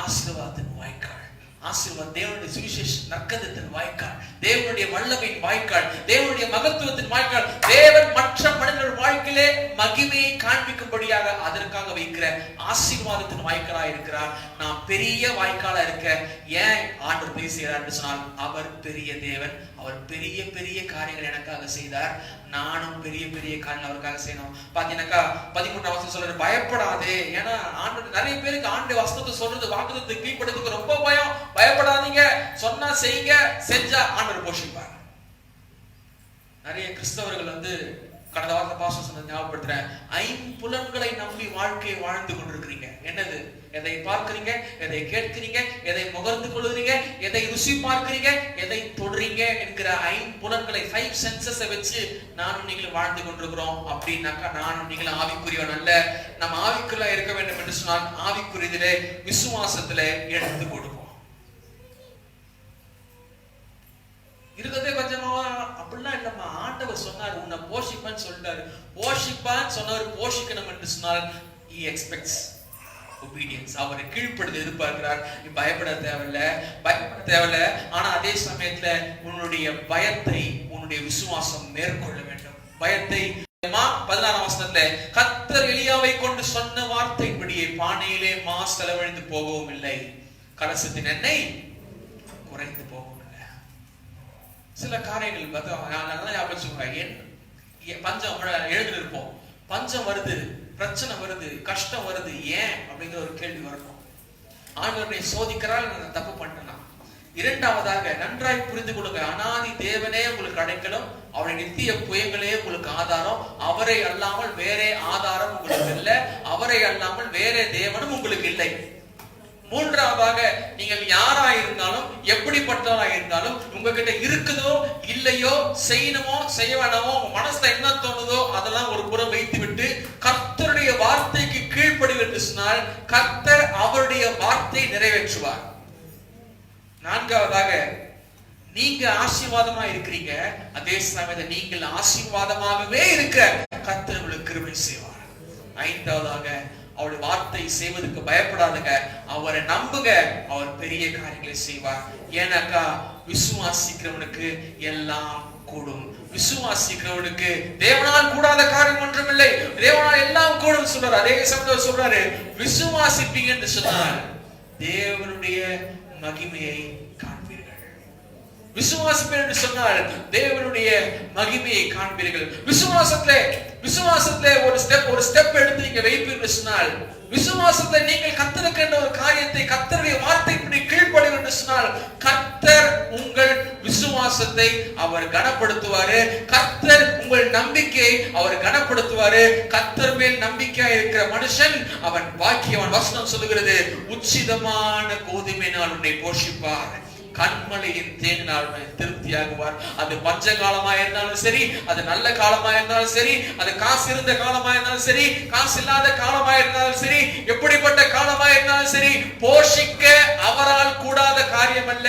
ஆசீர்வாதத்தின் வாய்க்கால், ஆசீர்வாதம், தேவனுடைய சுவிசேஷ நற்கந்தத்தின் வாய்க்கால், தேவனுடைய வல்லமையின் வாய்க்கால், தேவனுடைய மகத்துவத்தின் வாய்க்கால், தேவன் மற்ற மனிதர்கள் வாழ்க்கையிலே மகிமையை காண்பிக்கும்படியாக அதற்காக வைக்கிற ஆசீர்வாதத்தின் வாய்க்காலா இருக்கிறார். நாம் பெரிய வாய்க்காலா இருக்க ஏன் ஆண்டவர் பேசுகிறார் என்று சொன்னால், அவர் பெரிய தேவன், அவர் பெரிய பெரிய காரியங்கள் எனக்காக செய்தார், நானும் பெரிய பெரிய காரியங்கள் அவருக்காக செய்யணும். பாத்தீங்கன்னாக்கா 13ஆம் வசனம் சொல்றாரு, பயப்படாதே. ஏன்னா ஆண்டவர் நிறைய பேருக்கு ஆண்டு வசனத்தை சொல்றது, வாக்குத்தத்தை கீழ்ப்படுறதுக்கு ரொம்ப பயம். பயப்படாதீங்க, சொன்னா செய்யுங்க, செஞ்சா ஆண்டவர் போஷிப்பார். நிறைய கிறிஸ்தவர்கள் கடந்த வாரத்தை பாஸ்டர் சொன்னது ஞாபகப்படுத்துறேன், ஐம்புலன்களை நம்பி வாழ்க்கையை வாழ்ந்து கொண்டிருக்கிறீங்க. என்னது? எதை பார்க்கிறீங்க, எதை கேட்கிறீங்க, எதை முகர்ந்து கொள்ளுறீங்க, எதை ருசி பார்க்கிறீங்க, எதை தொடுறீங்க என்கிற ஐம்புலன்களை 5 சென்சஸை வச்சு நானும் நீங்களும் வாழ்ந்து கொண்டிருக்கிறோம். அப்படின்னாக்கா நானும் நீங்களும் ஆவிக்குரியவன் அல்ல. நம்ம ஆவிக்குள்ள இருக்க வேண்டும் என்று சொன்னால் ஆவிக்குரியதிலே விசுவாசத்திலே எடுத்து கொடுப்போம். இருக்கிறதே கொஞ்சமா அப்படிலாம் இல்லம்மா. ஆண்டவர் சொன்னார் உன்னை போஷிப்பான்னு சொல்லிட்டாரு. போஷிப்பான்னு சொன்னவர் போஷிக்கணும் என்று சொன்னால் he expects obedience. அவரை கீழ்ப்படுத்த எதிர்பார்க்கிறார். நீ பயப்பட தேவையில்ல. ஆனா அதே சமயத்துல உன்னுடைய பயத்தை உன்னுடைய விசுவாசம் மேற்கொள்ள வேண்டும். பயத்தை 16ஆம் வசனத்துல, கர்த்தர் எலியாவை கொண்டு சொன்ன வார்த்தைப்படியே பானையிலே மா செலவழிந்து போகவும் இல்லை, கலசத்தின் எண்ணெய் குறைந்து போகவும். சில காரியங்கள் பஞ்சம் எழுதிருப்போம், பஞ்சம் வருது, பிரச்சனை வருது, கஷ்டம் வருது, ஏன் அப்படிங்கிற ஒரு கேள்வி வரணும். ஆண்டவரை சோதிக்கிறாள், நான் தப்பு பண்ணிட்டேனா? இரண்டாவதாக நன்றாய் புரிந்து கொள்ளுங்க, அனாதி தேவனே உங்களுக்கு அடைக்கலம், அவருடைய நித்திய புயங்களே உங்களுக்கு ஆதாரம், அவரை அல்லாமல் வேற ஆதாரம் உங்களுக்கு இல்லை, அவரை அல்லாமல் வேற தேவனும் உங்களுக்கு இல்லை. மூன்றாவதாக நீங்கள் யாரா இருந்தாலும் எப்படிப்பட்டவரா இருந்தாலும் உங்ககிட்ட இருக்குதோ இல்லையோ, செய்யணுமோ செய்ய வேணாமோ, உங்க மனசுல என்ன தோணுதோ அதெல்லாம் ஒரு புறம் வைத்து விட்டு கர்த்தருடைய வார்த்தைக்கு கீழ்ப்படிவு என்று சொன்னால் கர்த்தர் அவருடைய வார்த்தை நிறைவேற்றுவார். நான்காவதாக, நீங்க ஆசீர்வாதமா இருக்கிறீங்க, அதே சமயத்தில் நீங்கள் ஆசீர்வாதமாகவே இருக்க கர்த்தர் உங்களுக்கு கிருபை செய்வார். ஐந்தாவதாக, அவருடைய வார்த்தை செய்வதற்கு பயப்படாதுங்க, அவரை நம்புங்க, அவர் பெரிய காரியங்களை செய்வார். ஏன்னாக்கா விசுவாசிக்கிறவனுக்கு எல்லாம் கூடும். விசுவாசிக்கிறவனுக்கு தேவனால் கூடாத காரியம் ஒன்றும் இல்லை, தேவனால் எல்லாம் கூடும் சொல்றாரு. அதே சமயத்தில் சொல்றாரு, விசுவாசிப்பீங்க என்று சொன்னால் தேவனுடைய மகிமையை காண்பீர்கள். விசுவாசிப்பீர்கள் என்று சொன்னால் தேவனுடைய மகிமையை காண்பீர்கள். விசுவாசத்திலே ஒரு ஸ்டெப் எடுத்து நீங்க வைப்பீர்கள் சொன்னால், விசுவாசத்தை நீங்கள் கர்த்தருக்கு என்ற ஒரு காரியத்தை கர்த்தருடைய வார்த்தைப்படி கீழ்ப்படிவீர்கள் என்று சொன்னால் கர்த்தர் உங்கள் விசுவாசத்தை அவர் கனப்படுத்துவாரு. கர்த்தர் உங்கள் நம்பிக்கையை அவர் கனப்படுத்துவாரு. கர்த்தர் மேல் நம்பிக்கையா இருக்கிற மனுஷன் அவன் பாக்கியவான். வசனம் சொல்லுகிறது, உச்சிதமான கோதுமையினால் உன்னை போஷிப்பார், கண்மலையின் தேனினால் திருப்தியாகுவார். அது பஞ்ச காலமா இருந்தாலும் சரி, அது நல்ல காலமா இருந்தாலும் சரி, அது காசு இருந்த காலமா இருந்தாலும் சரி, காசு இல்லாத காலமா இருந்தாலும் சரி, எப்படிப்பட்ட காலமா இருந்தாலும் சரி, போஷிக்க அவரால் கூடாத காரியம் அல்ல.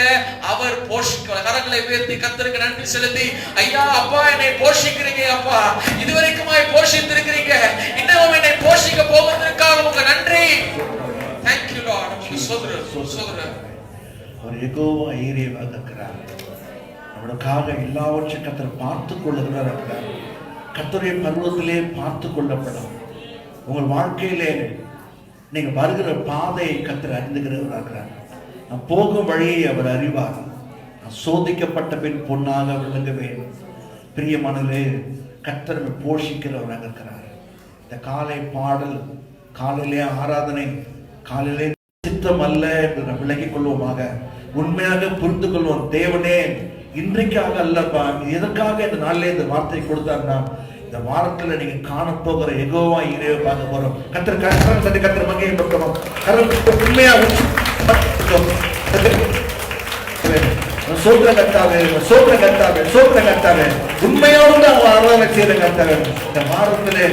அவர் போஷிக்க. கரங்களை உயர்த்தி கர்த்தருக்கு நன்றி செலுத்தி, ஐயா அப்பா என்னை போஷிக்கிறீங்க, அப்பா இதுவரைக்குமாய் போஷித்திருக்கிறீங்க, இன்னும் என்னை போஷிக்க போவதற்காக உங்க நன்றி. Thank you lord. சோதரர் அவர் யெகோவா ஈரேவாக இருக்கிறார். அவருக்காக எல்லாவற்றையும் கர்த்தர் பார்த்து கொள்ளுகிறார். கர்த்தருடைய பருவத்திலே பார்த்து கொள்ளப்படும். உங்கள் வாழ்க்கையிலே நீங்க வருகிற பாதையை கர்த்தர் அறிந்துகிறவராகிறார். நான் போகும் வழியை அவர் அறிவார். நான் சோதிக்கப்பட்ட பின் பொன்னாக விளங்குவேன். பிரியமானவர்களே, கர்த்தர் போஷிக்கிறவராக இருக்கிறார். இந்த காலை பாடல், காலையிலே ஆராதனை, காலையிலே சித்தம் அல்ல என்று நாம் விளங்கிக் கொள்வோமாக. உண்மையாக புரிந்து கொள்வோம், தேவனே இன்றைக்காக அல்லப்பா, எதற்காக இந்த நாளிலே இந்த வார்த்தை கொடுத்தாருன்னா, இந்த வாரத்துல நீங்க காணப்போகிற யெகோவா ஈரேவை பார்க்க போறோம். கர்த்தர் கர்த்தர் தட்டி கர்த்தர் மகிமை படுத்துவோம். உண்மையா சோதர கர்த்தாவே உண்மையோடு ஆராதனை செய்த கர்த்தாவே, இந்த வாரத்திலே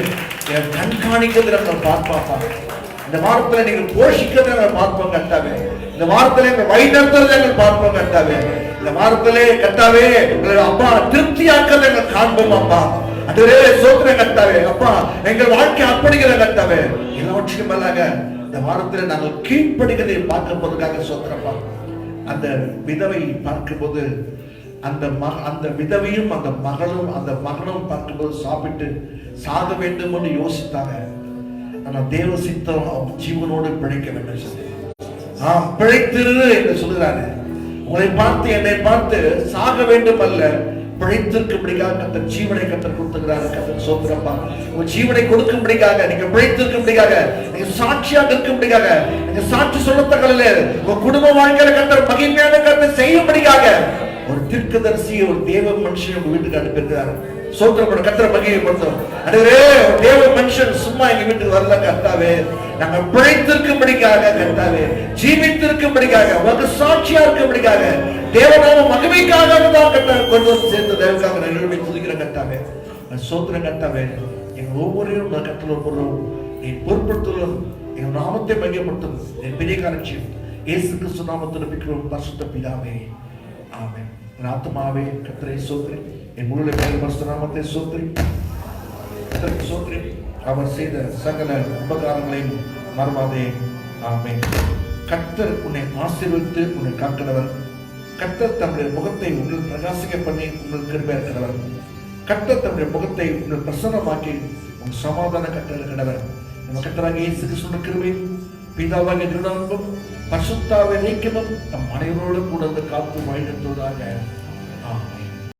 கண்காணிக்கிறது நம்ம பார்ப்பாப்பா. இந்த வாரத்துல நீங்கள் போஷிக்கிறதை நாங்கள் பார்ப்போம் கர்த்தாவே. இந்த வாரத்திலே வழிநடத்துறதை நாங்கள் பார்ப்போம் கர்த்தாவே. இந்த வாரத்திலே கர்த்தாவே அப்பா திருப்தியாக்கிறதை நாங்கள் காண்போம் அப்பா. அதுவே சோதனை கர்த்தாவே, அப்பா எங்கள் வாழ்க்கை அப்படிங்கிற கர்த்தாவே. எல்லாவற்றையும் மேலாக இந்த வாரத்தில் நாங்கள் கீழ்ப்படுகிறதை பார்க்க போவதற்காக சோதரப்பா. அந்த விதவை பார்க்கும்போது அந்த விதவையும் அந்த மகனும் பார்க்கும்போது சாப்பிட்டு சாக வேண்டும் என்று யோசித்தாங்க. ஆனா தேவ சித்தம் அவங்க ஜீவனோடு பிழைக்க வேண்டும் சொல்லி பிழைத்திரு என்று சொல்லுகிறாரு. உங்களை பார்த்து என்னை பார்த்து சாக வேண்டும் அல்ல, பிழைத்திருக்கும்படியாக கர்த்தர் ஜீவனை கர்த்தர் கொடுத்துக்கிறாரு. கர்த்தர் சோத்திரப்பா. உங்க ஜீவனை கொடுக்கும்படியாக, நீங்க பிழைத்திருக்கும்படியாக, நீங்க சாட்சியாக இருக்கும்படியாக, நீங்க சாட்சி சொல்லத்தக்கல உங்க குடும்ப வாழ்க்கையில கர்த்தர் மகிமையான கர்த்தர் செய்யும்படியாக ஒரு தீர்க்கதரிசியை, ஒரு தேவ மனுஷன் உங்க வீட்டுக்கு அனுப்பியிருக்கிறாரு. சோத்திரப்பட கர்த்தர் மகிமைப்படுத்தும். அடவே தேவ மனுஷன் சும்மா எங்க வீட்டுக்கு வரல கர்த்தாவே, நாங்க பிழைத்திருக்கும்படியாக கர்த்தாவே, ஜீவித்திருக்கும்படியாக, உங்க சாட்சியா இருக்கும்படியாக, தேவநாம மகிமைக்காக தான் கர்த்தர் கொண்டு வந்து சேர்ந்த தேவக்காக நிறுவனம் துதிக்கிற கர்த்தாவே, சோத்திர கர்த்தாவே, எங்க ஒவ்வொருவரும் கர்த்தர் ஒவ்வொருவரும் நீ பொறுப்படுத்தும், எங்க நாமத்தை மையப்படுத்தும் பெரிய காட்சியம் இயேசு கிறிஸ்து நாமத்தில் பிக்கிறோம் பரிசுத்த பிதாவே, ஆமென். என் ஆத்துமாவே கர்த்தரை சோத்திரி, என் முழு பரிசுத்த நாமத்தை சோத்திரி, கர்த்தரை சோத்திரி, அவர் செய்த சகல உபகாரங்களையும் மறவாதே, ஆமென். கர்த்தர் உன்னை ஆசீர்வதித்து உன்னை காக்கிறவர். கர்த்தர் தம்முடைய முகத்தை உங்கள் பிரகாசிக்க பண்ணி உங்கள் கிருபை இருக்கிறவர். கர்த்தர் தம்முடைய முகத்தை உங்கள் பிரசன்னமாக்கி உங்கள் சமாதான கட்டளையிடுகிறவர். நம்ம கர்த்தராகிய இயேசு கிறிஸ்துவின் கிருபையும் பிதாவாகிய திருநாமமும் பரிசுத்தாவின் ஐக்கியமும் நம் அனைவரோடு கூட காத்து வழிநடத்துவதாக. ஆமென்.